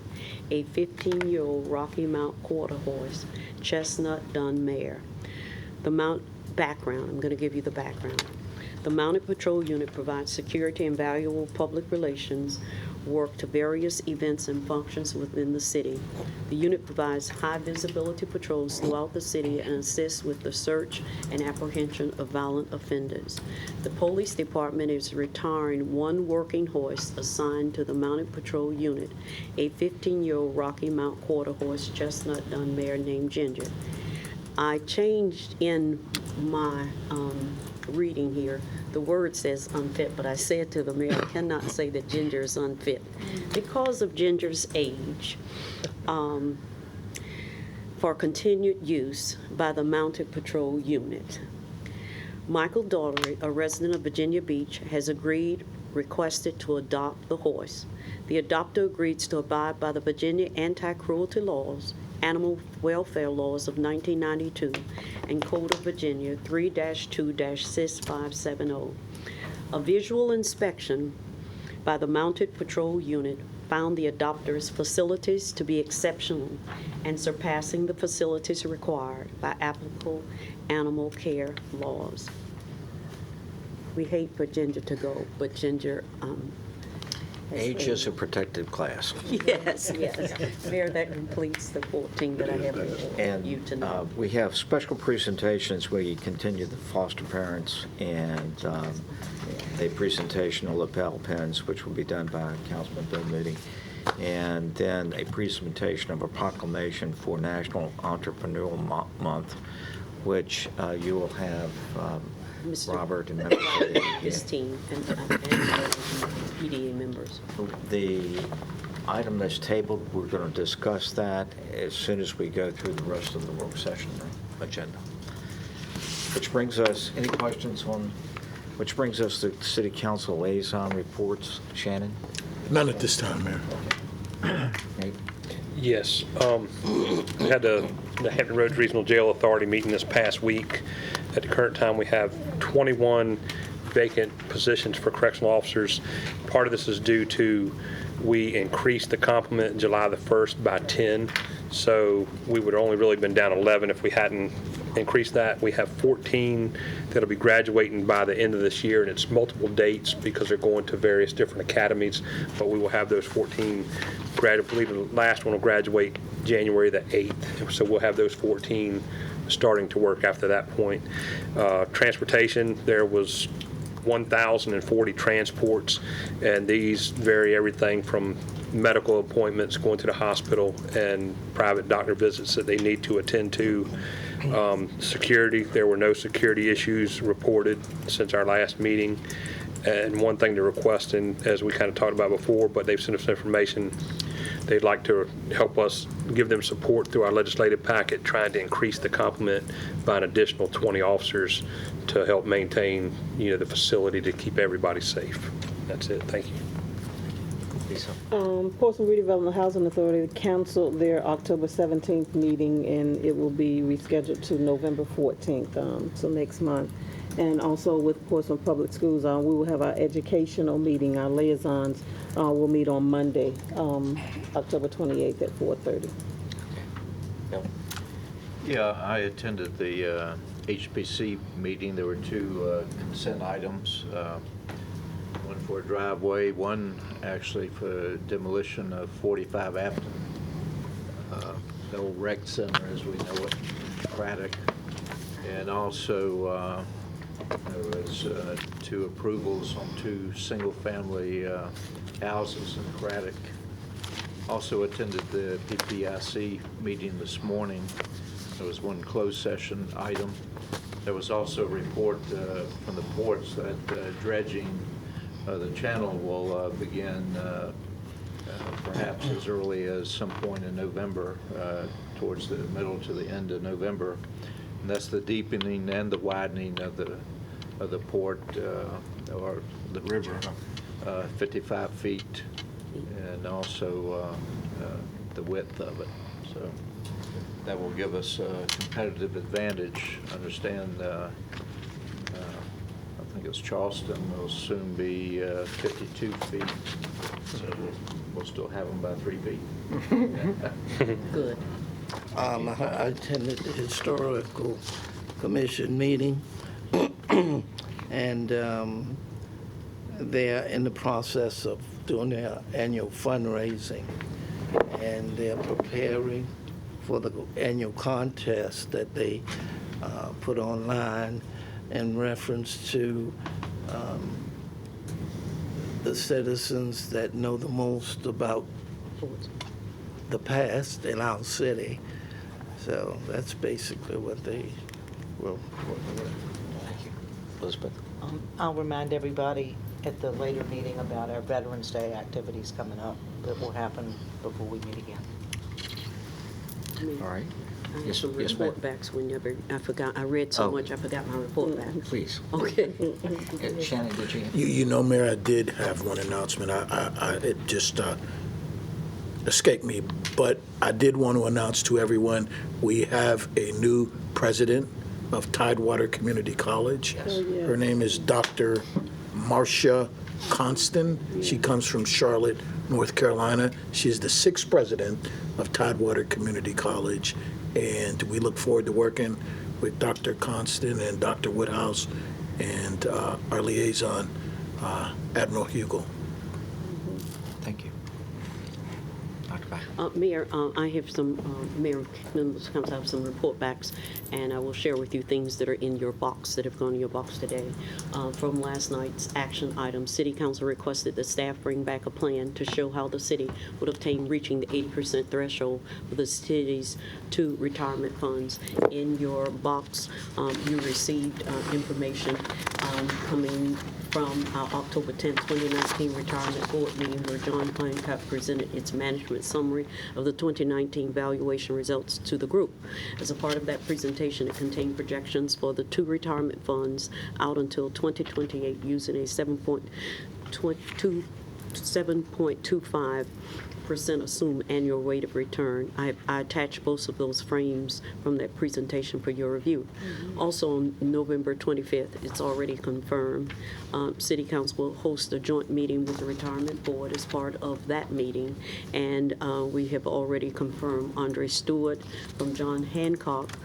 a 15-year-old Rocky Mount quarter horse, chestnut dun mare. I'm going to give you the background. The Mounted Patrol Unit provides security and valuable public relations work to various events and functions within the city. The unit provides high visibility patrols throughout the city and assists with the search and apprehension of violent offenders. The police department is retiring one working horse assigned to the Mounted Patrol Unit, a 15-year-old Rocky Mount quarter horse chestnut dun mare named Ginger. I changed in my reading here. The word says unfit, but I said to the mayor, I cannot say that Ginger is unfit because of Ginger's age for continued use by the Mounted Patrol Unit. Michael Daughtery, a resident of Virginia Beach, has requested to adopt the horse. The adopter agrees to abide by the Virginia anti-cruelty laws, animal welfare laws of 1992, and Code of Virginia 3-2-6570. A visual inspection by the Mounted Patrol Unit found the adopter's facilities to be exceptional and surpassing the facilities required by applicable animal care laws. We hate for Ginger to go, but Ginger Age is a protected class. Yes. Mayor, that completes the 14 that I have before you tonight. We have special presentations where you continue the foster parents and a presentation of lapel pins, which will be done by Councilman Bill Moody, and then a presentation of a proclamation for National Entrepreneurial Month, which you will have Mr. Robert and members of his team and PDA members. The item that's tabled, we're going to discuss that as soon as we go through the rest of the work session agenda. Which brings us, any questions on, which brings us to City Council liaison reports. Shannon? None at this time, Mayor. Nate? Yes. We had the Hampton Roads Regional Jail Authority meeting this past week. At the current time, we have 21 vacant positions for correctional officers. Part of this is due to we increased the complement July the 1st by 10, so we would have only really been down 11 if we hadn't increased that. We have 14 that'll be graduating by the end of this year, and it's multiple dates because they're going to various different academies, but we will have those 14 graduate. I believe the last one will graduate January the 8th, so we'll have those 14 starting to work after that point. Transportation, there was 1,040 transports, and these vary everything from medical appointments, going to the hospital, and private doctor visits that they need to attend to. Security, there were no security issues reported since our last meeting. And one thing they're requesting, as we kind of talked about before, but they've sent us information, they'd like to help us give them support through our legislative packet, trying to increase the complement by an additional 20 officers to help maintain, the facility to keep everybody safe. That's it. Thank you. Lisa? Portsmouth Redevelopment Housing Authority canceled their October 17th meeting, and it will be rescheduled to November 14th, so next month. And also with Portsmouth Public Schools, we will have our educational meeting. Our liaisons will meet on Monday, October 28th at 4:30. Bill? Yeah, I attended the HPC meeting. There were two consent items, one for a driveway, one actually for demolition of 45 Afton, the old rec center as we know it, Craddock. And also there was two approvals on two single-family houses in Craddock. Also attended the PPIC meeting this morning. There was one closed session item. There was also a report from the ports that dredging the channel will begin perhaps as early as some point in November, towards the middle to the end of November. And that's the deepening and the widening of the port or the river, 55 feet, and also the width of it. So that will give us a competitive advantage. Understand, I think it's Charleston will soon be 52 feet, so we'll still have them by 3 feet. Good. I attended the Historical Commission meeting, and they're in the process of doing their annual fundraising, and they're preparing for the annual contest that they put online in reference to the citizens that know the most about the past in our city. So that's basically what they will work with. Thank you. Elizabeth? I'll remind everybody at the later meeting about our Veterans Day activities coming up that will happen before we meet again. All right. I have Yes, some yes, ma'am. report backs whenever, I forgot, I read so Oh. much, I forgot my report back. Please. Okay. Shannon, did you? You know, Mayor, I did have one announcement. It just escaped me, but I did want to announce to everyone, we have a new president of Tidewater Community College. Yes. Her name is Dr. Marcia Constant. She comes from Charlotte, North Carolina. She's the 6th president of Tidewater Community College, and we look forward to working with Dr. Constant and Dr. Woodhouse and our liaison, Admiral Hugel. Thank you. Dr. Back. Mayor, I have some, Mayor members comes out some report backs, and I will share with you things that are in your box, that have gone in your box today. From last night's action item, City Council requested that staff bring back a plan to show how the city would obtain reaching the 80% threshold for the city's 2 retirement funds. In your box, you received information coming from our October 10, 2019 Retirement Board meeting, where John Hancock presented its management summary of the 2019 valuation results to the group. As a part of that presentation, it contained projections for the 2 retirement funds out until 2028 using a 7.25% assumed annual rate of return. I attached both of those frames from that presentation for your review. Also on November 25th, it's already confirmed, City Council will host a joint meeting with the Retirement Board as part of that meeting, and we have already confirmed Andre Stewart from John Hancock.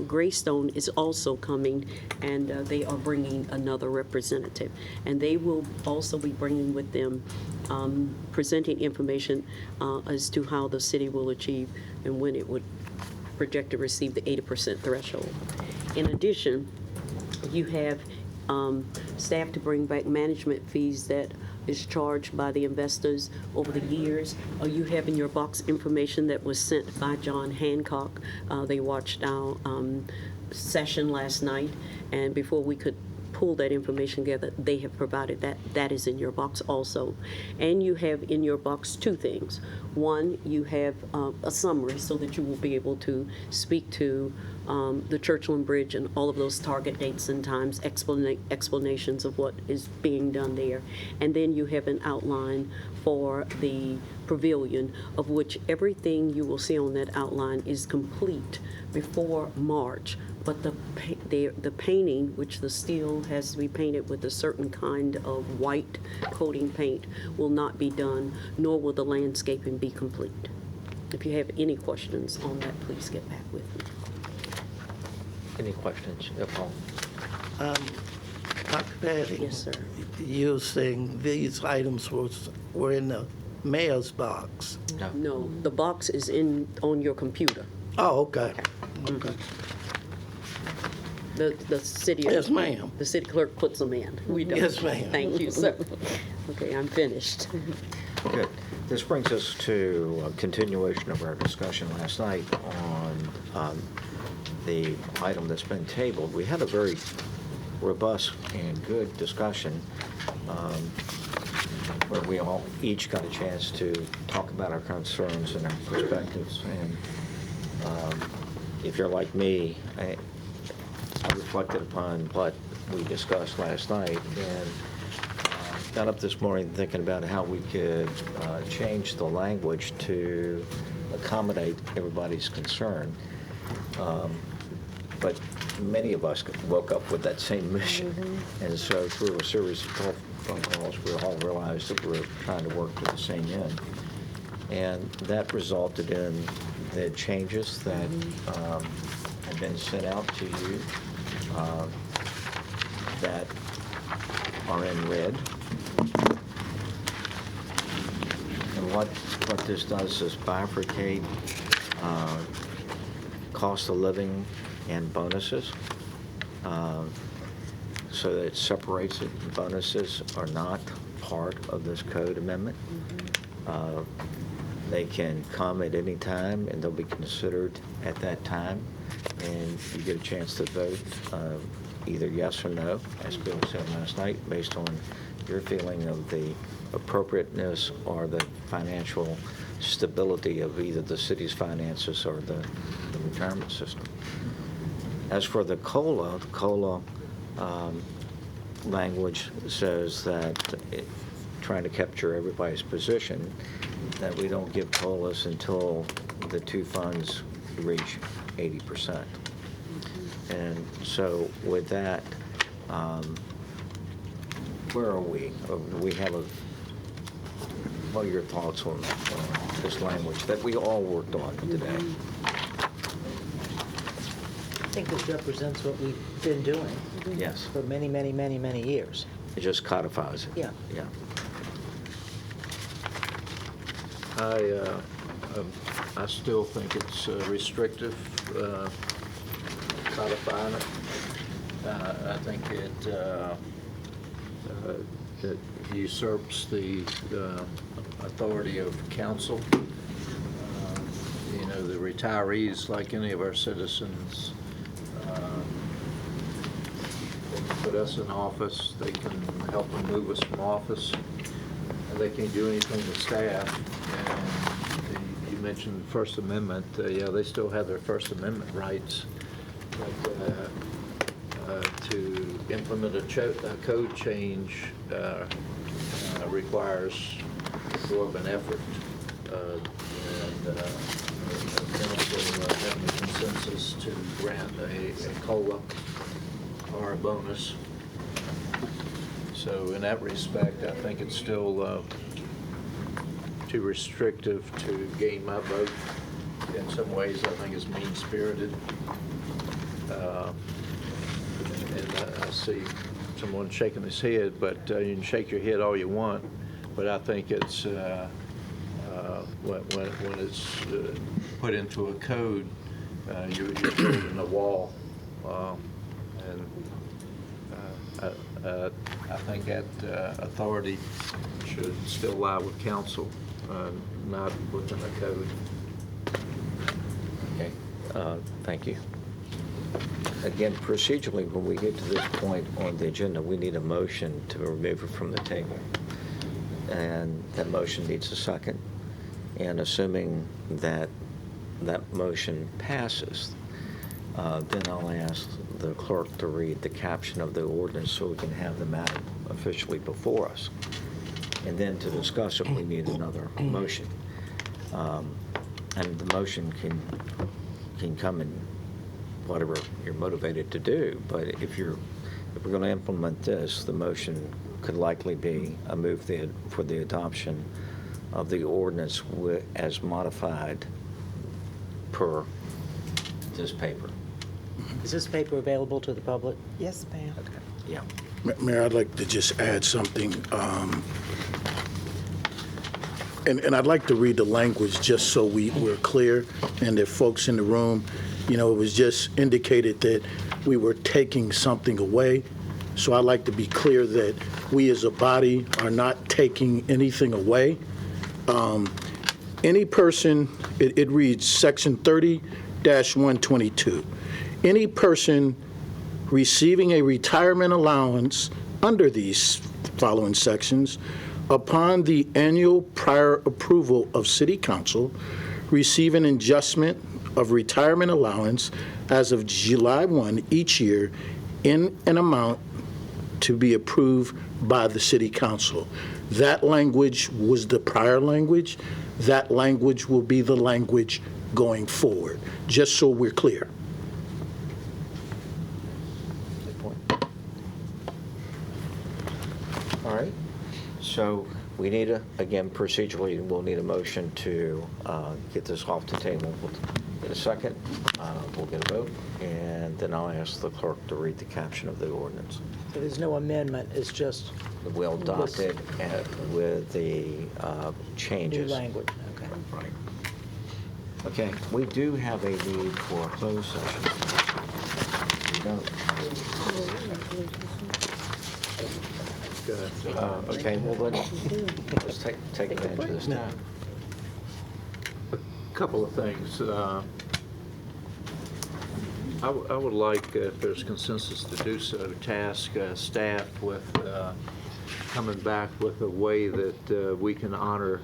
Greystone is also coming, and they are bringing another representative, and they will also be bringing with them presenting information as to how the city will achieve and when it would project to receive the 80% threshold. In addition, you have staff to bring back management fees that is charged by the investors over the years. You have in your box information that was sent by John Hancock. They watched our session last night, and before we could pull that information together, they have provided that. That is in your box also. And you have in your box two things. One, you have a summary so that you will be able to speak to the Churchland Bridge and all of those target dates and times, explanations of what is being done there. And then you have an outline for the pavilion, of which everything you will see on that outline is complete before March. But the painting, which the steel has to be painted with a certain kind of white coating paint, will not be done, nor will the landscaping be complete. If you have any questions on that, please get back with me. Any questions? Yeah, Paul? Dr. Patty? Yes, sir. You're saying these items were in the mayor's box? No, the box is on your computer. Oh, okay. Okay. The city. Yes, ma'am. The city clerk puts them in. We don't. Yes, ma'am. Thank you, sir. Okay, I'm finished. Good. This brings us to a continuation of our discussion last night on the item that's been tabled. We had a very robust and good discussion where we all each got a chance to talk about our concerns and our perspectives. And if you're like me, I reflected upon what we discussed last night and got up this morning thinking about how we could change the language to accommodate everybody's concern. But many of us woke up with that same mission. And so through a series of phone calls, we all realized that we're trying to work to the same end. And that resulted in the changes that have been sent out to you that are in red. And what this does is bifurcate cost of living and bonuses, so that it separates it. Bonuses are not part of this code amendment. They can come at any time, and they'll be considered at that time, and you get a chance to vote either yes or no, as Bill said last night, based on your feeling of the appropriateness or the financial stability of either the city's finances or the retirement system. As for the COLA, language says that trying to capture everybody's position, that we don't give COLAs until the two funds reach 80%. And so with that, where are we? We have what are your thoughts on this language that we all worked on today? I think this represents what we've been doing Yes. for many, many, many, many years. It just codifies it. Yeah. Yeah. I still think it's restrictive, codifying it. I think it usurps the authority of council. The retirees, like any of our citizens, they can put us in office, they can help them move us from office, and they can't do anything with staff. And you mentioned the First Amendment. Yeah, they still have their First Amendment rights. But to implement a code change requires more of an effort. Council having a consensus to grant a COLA or a bonus. So in that respect, I think it's still too restrictive to gain my vote. In some ways, I think it's mean-spirited. And I see someone shaking his head, but you can shake your head all you want, but I think it's when it's put into a code, you're building a wall, and I think that authority should still lie with council, not within the code. Okay, thank you. Again, procedurally, when we get to this point on the agenda, we need a motion to remove it from the table. And that motion needs a second. And assuming that that motion passes, then I'll ask the clerk to read the caption of the ordinance so we can have the matter officially before us. And then to discuss it, we need another motion. And the motion can come in whatever you're motivated to do, but if we're going to implement this, the motion could likely be a move for the adoption of the ordinance as modified per this paper. Is this paper available to the public? Yes, ma'am. Yeah. Mayor, I'd like to just add something. And I'd like to read the language just so we're clear and that folks in the room, it was just indicated that we were taking something away. So I'd like to be clear that we as a body are not taking anything away. Any person, it reads section 30-122. Any person receiving a retirement allowance under these following sections upon the annual prior approval of City Council receive an adjustment of retirement allowance as of July 1 each year in an amount to be approved by the City Council. That language was the prior language. That language will be the language going forward, just so we're clear. Good point. All right. So we need again, procedurally, we'll need a motion to get this off the table. We'll get a second. We'll get a vote. And then I'll ask the clerk to read the caption of the ordinance. So there's no amendment, it's just We'll adopt it with the new changes. language? Okay. Right. Okay, we do have a need for a closed session. We don't. Okay, well, let's take advantage of this time. A couple of things. I would like, if there's consensus to do so, task staff with coming back with a way that we can honor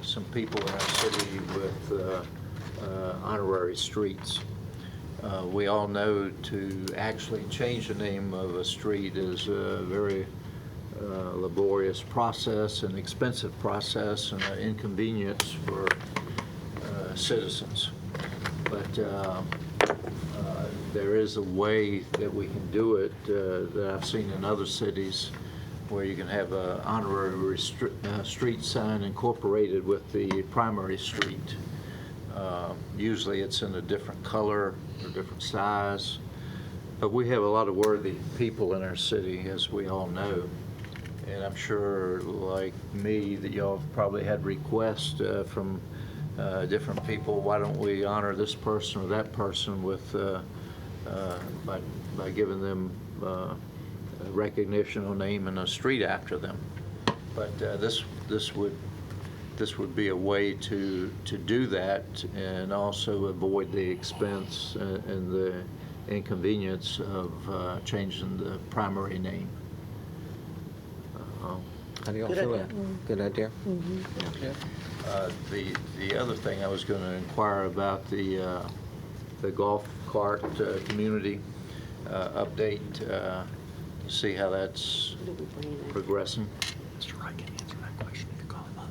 some people in our city with honorary streets. We all know to actually change the name of a street is a very laborious process, an expensive process, and an inconvenience for citizens. But there is a way that we can do it that I've seen in other cities where you can have an honorary street sign incorporated with the primary street. Usually it's in a different color or different size. But we have a lot of worthy people in our city, as we all know. And I'm sure, like me, that y'all have probably had requests from different people. Why don't we honor this person or that person with by giving them recognition or name and a street after them? But this would be a way to do that and also avoid the expense and the inconvenience of changing the primary name. How do y'all feel that? Good idea? Yeah. The other thing I was going to inquire about the golf cart community update, to see how that's progressing. Mr. Wright can answer that question if you call him up.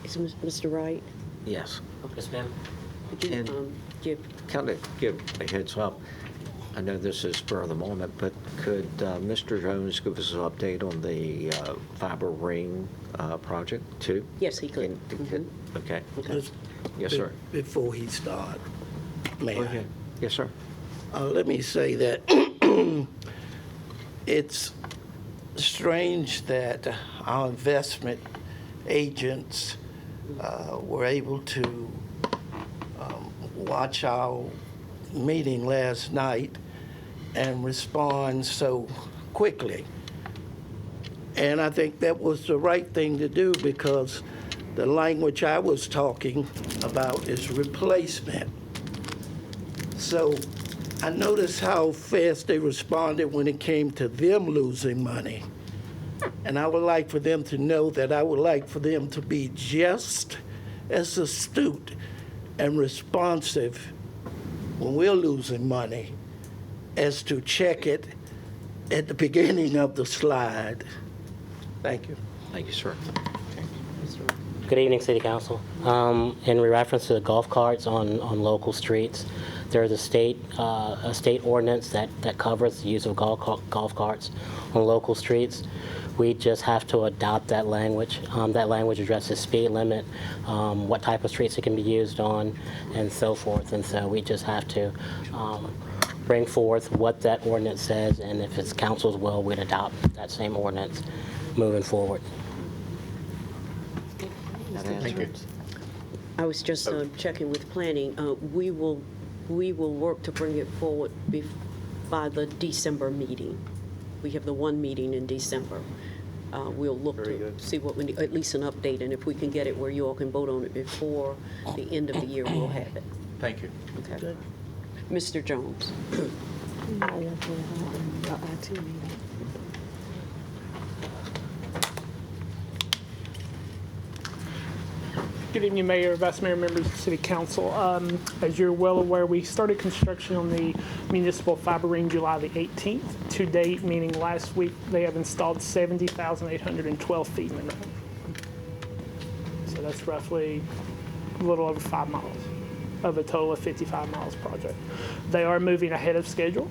Is Mr. Wright? Yes. Yes, ma'am. Could you And- give, Kind of give a heads up. I know this is spur of the moment, but could Mr. Jones give us an update on the fiber ring project too? yes, he could. Okay. Just Yes, sir. Before he starts, Go Mayor, ahead. Yes, sir. let me say that it's strange that our investment agents were able to watch our meeting last night and respond so quickly. And I think that was the right thing to do because the language I was talking about is replacement. So I noticed how fast they responded when it came to them losing money. And I would like for them to know that I would like for them to be just as astute and responsive when we're losing money as to check it at the beginning of the slide. Thank you. Thank you, sir. Good evening, City Council. In reference to the golf carts on local streets, there is a state ordinance that covers the use of golf carts on local streets. We just have to adopt that language. That language addresses speed limit, what type of streets it can be used on, and so forth. And so we just have to bring forth what that ordinance says, and if it's council's will, we'd adopt that same ordinance moving forward. Thank you. I was just checking with planning. We will work to bring it forward by the December meeting. We have the one meeting in December. We'll look to see what we need, at least an update, and if we can get it where you all can vote on it before the end of the year, we'll have it. Thank you. Okay. Good. Mr. Jones. Good evening, Mayor, Vice Mayor, members of the City Council. As you're well aware, we started construction on the municipal fiber ring July the 18th. To date, meaning last week, they have installed 70,812 feet in the road. So that's roughly a little over 5 miles of a total of 55 miles project. They are moving ahead of schedule,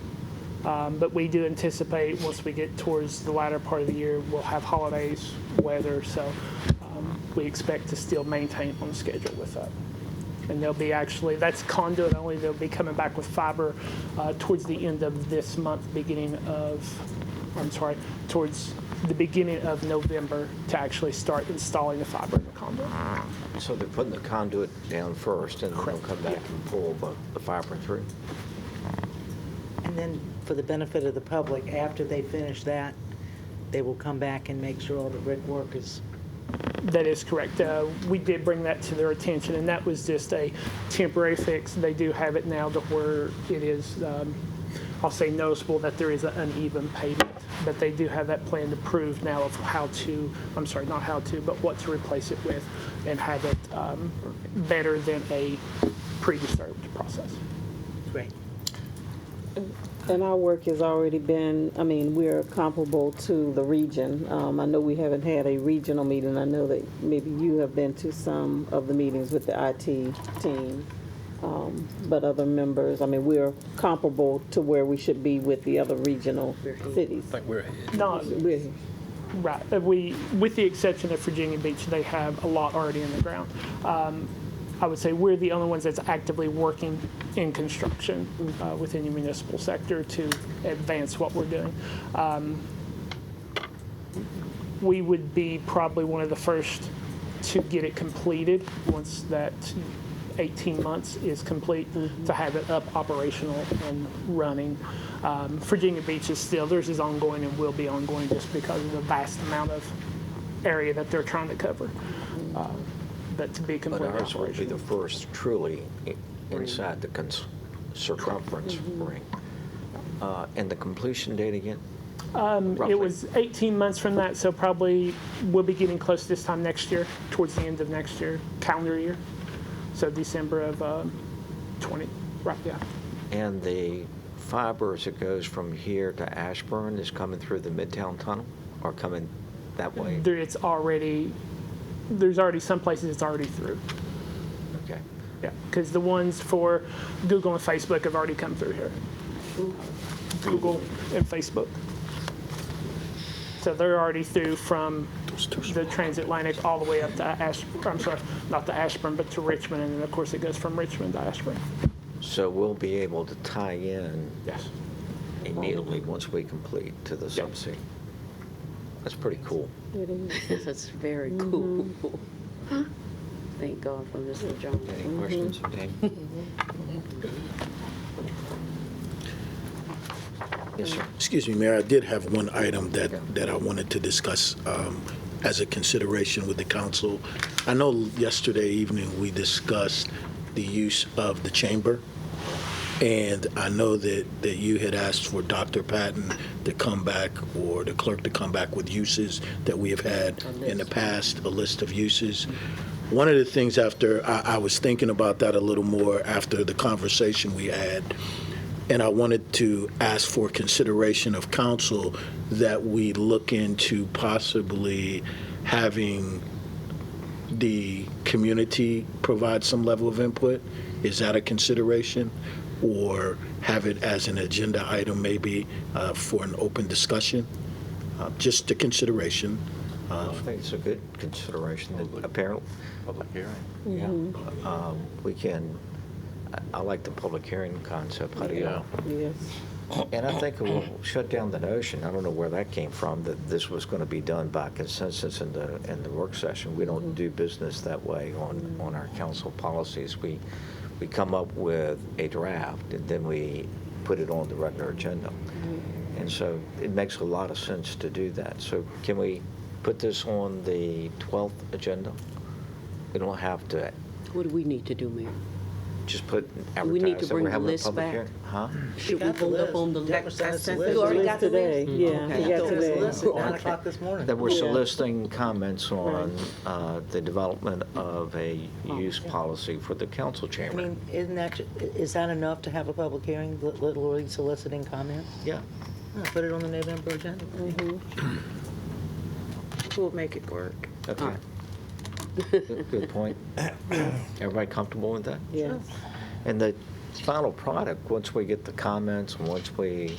but we do anticipate once we get towards the latter part of the year, we'll have holidays, weather, so we expect to still maintain on schedule with that. And they'll be actually, that's conduit only, they'll be coming back with fiber towards the end of this month, towards the beginning of November to actually start installing the fiber in the conduit. So they're putting the conduit down first, and then they'll come back and pull the fiber through? And then, for the benefit of the public, after they finish that, they will come back and make sure all the brickwork is... That is correct. We did bring that to their attention, and that was just a temporary fix. They do have it now to where it is, I'll say, noticeable that there is an uneven pavement, but they do have that plan approved now of how to, I'm sorry, not how to, but what to replace it with and have it better than a pre-disturbed process. Great. And our work has already been, I mean, we're comparable to the region. I know we haven't had a regional meeting. I know that maybe you have been to some of the meetings with the IT team, but other members, I mean, we're comparable to where we should be with the other regional cities. I think we're ahead. No, We're- right. With the exception of Virginia Beach, they have a lot already in the ground. I would say we're the only ones that's actively working in construction within the municipal sector to advance what we're doing. We would be probably one of the first to get it completed once that 18 months is complete, to have it up operational and running. Virginia Beach is still, theirs is ongoing and will be ongoing just because of the vast amount of area that they're trying to cover. But to be But completely ours will be operational. the first truly inside the circumference ring. And the completion date again? Roughly. It was 18 months from that, so probably we'll be getting close this time next year, towards the end of next year, calendar year. So December of 20, right, yeah. And the fiber, as it goes from here to Ashburn, is coming through the Midtown Tunnel, or coming that way? There's already some places it's already through. Okay. Yeah, because the ones for Google and Facebook have already come through here. Google and Facebook. So they're already through from the transatlantic all the way up to not to Ashburn, but to Richmond, and then of course it goes from Richmond to Ashburn. So we'll be able to tie in Yes. immediately once we complete to the subsea. That's pretty cool. That's very cool. Thank God for Mr. Jones. Any questions, Dave? Yes, sir. Excuse me, Mayor, I did have one item that I wanted to discuss as a consideration with the council. I know yesterday evening we discussed the use of the chamber, and I know that you had asked for Dr. Patton to come back, or the clerk to come back with uses that we have had in the past, a list of uses. One of the things after I was thinking about that a little more after the conversation we had, and I wanted to ask for consideration of council that we look into possibly having the community provide some level of input. Is that a consideration? Or have it as an agenda item maybe for an open discussion? Just a consideration. I think it's a good consideration. Apparently, Public hearing. we can, I like the public hearing concept. How do you? Yes. And I think it will shut down the notion, I don't know where that came from, that this was going to be done by consensus in the work session. We don't do business that way on our council policies. We come up with a draft, and then we put it on the regular agenda. And so it makes a lot of sense to do that. So can we put this on the 12th agenda? We don't have to What do we need to do, Mayor? just put, Do we need to advertise that bring we're the having a list public back? hearing. Huh? Should we hold up on the Deborah sent us a list. You already got the today. list? Yeah, Okay. we got Told us the today. list at 9 o'clock this morning. That we're Yeah. soliciting comments on the development of a use policy for the council I chamber. mean, is that enough to have a public hearing, literally soliciting comments? Yeah. Put it on the November agenda. We'll make it work. Okay. Good point. Everybody comfortable with that? Yes. And the final product, once we get the comments, and once we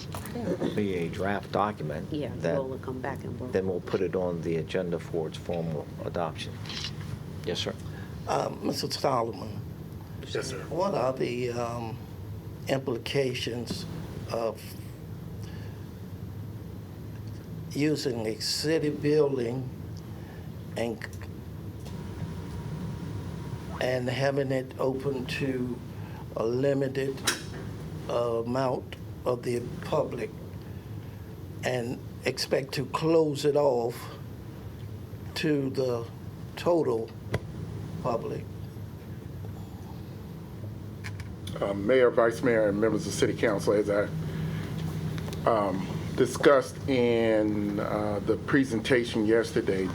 be a draft document, Yeah, that- we'll come back and work. then we'll put it on the agenda for its formal adoption. Yes, sir. Mr. Solomon, Yes, sir. what are the implications of using a city building and having it open to a limited amount of the public and expect to close it off to the total public? Mayor, Vice Mayor, and members of City Council, as I discussed in the presentation yesterday,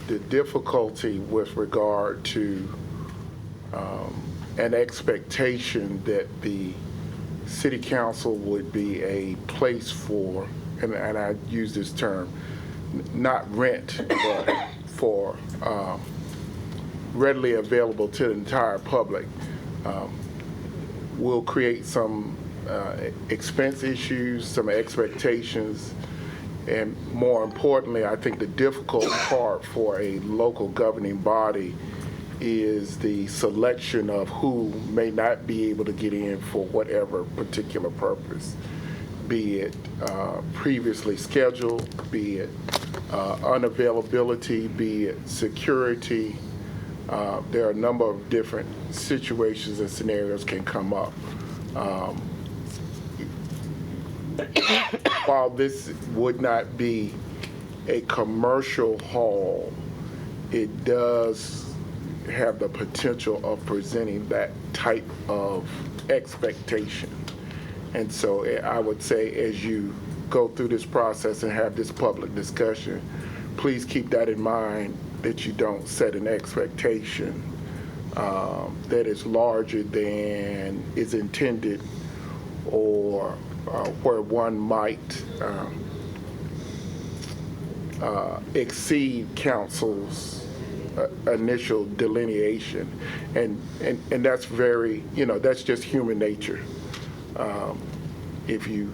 the difficulty with regard to an expectation that the City Council would be a place for, and I use this term, not rent, but for readily available to the entire public, will create some expense issues, some expectations, and more importantly, I think the difficult part for a local governing body is the selection of who may not be able to get in for whatever particular purpose, be it previously scheduled, be it unavailability, be it security. There are a number of different situations and scenarios can come up. While this would not be a commercial hall, it does have the potential of presenting that type of expectation. And so I would say, as you go through this process and have this public discussion, please keep that in mind, that you don't set an expectation that is larger than is intended, or where one might exceed council's initial delineation, and that's very, that's just human nature. If you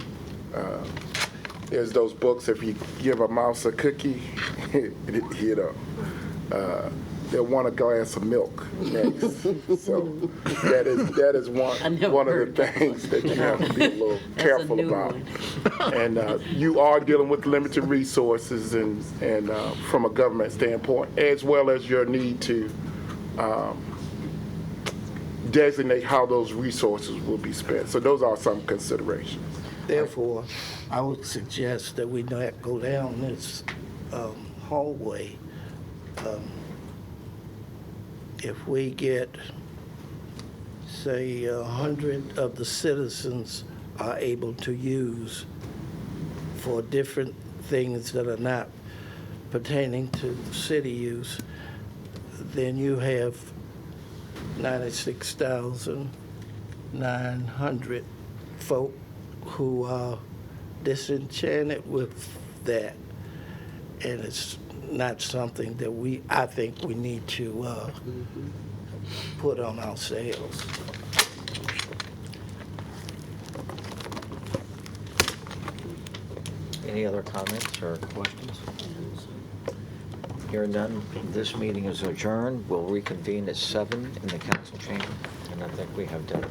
there's those books, if you give a mouse a cookie, they'll want a glass of milk next. So that is one of the things that you have to be a little careful about. And you are dealing with limited resources, and from a government standpoint, as well as your need to designate how those resources will be spent. So those are some considerations. Therefore, I would suggest that we not go down this hallway. If we get, say, 100 of the citizens are able to use for different things that are not pertaining to city use, then you have 96,900 folk who are disenchanted with that. And it's not something that I think we need to put on ourselves. Any other comments or questions? Hearing none, this meeting is adjourned. We'll reconvene at 7 in the council chamber, and I think we have dinner.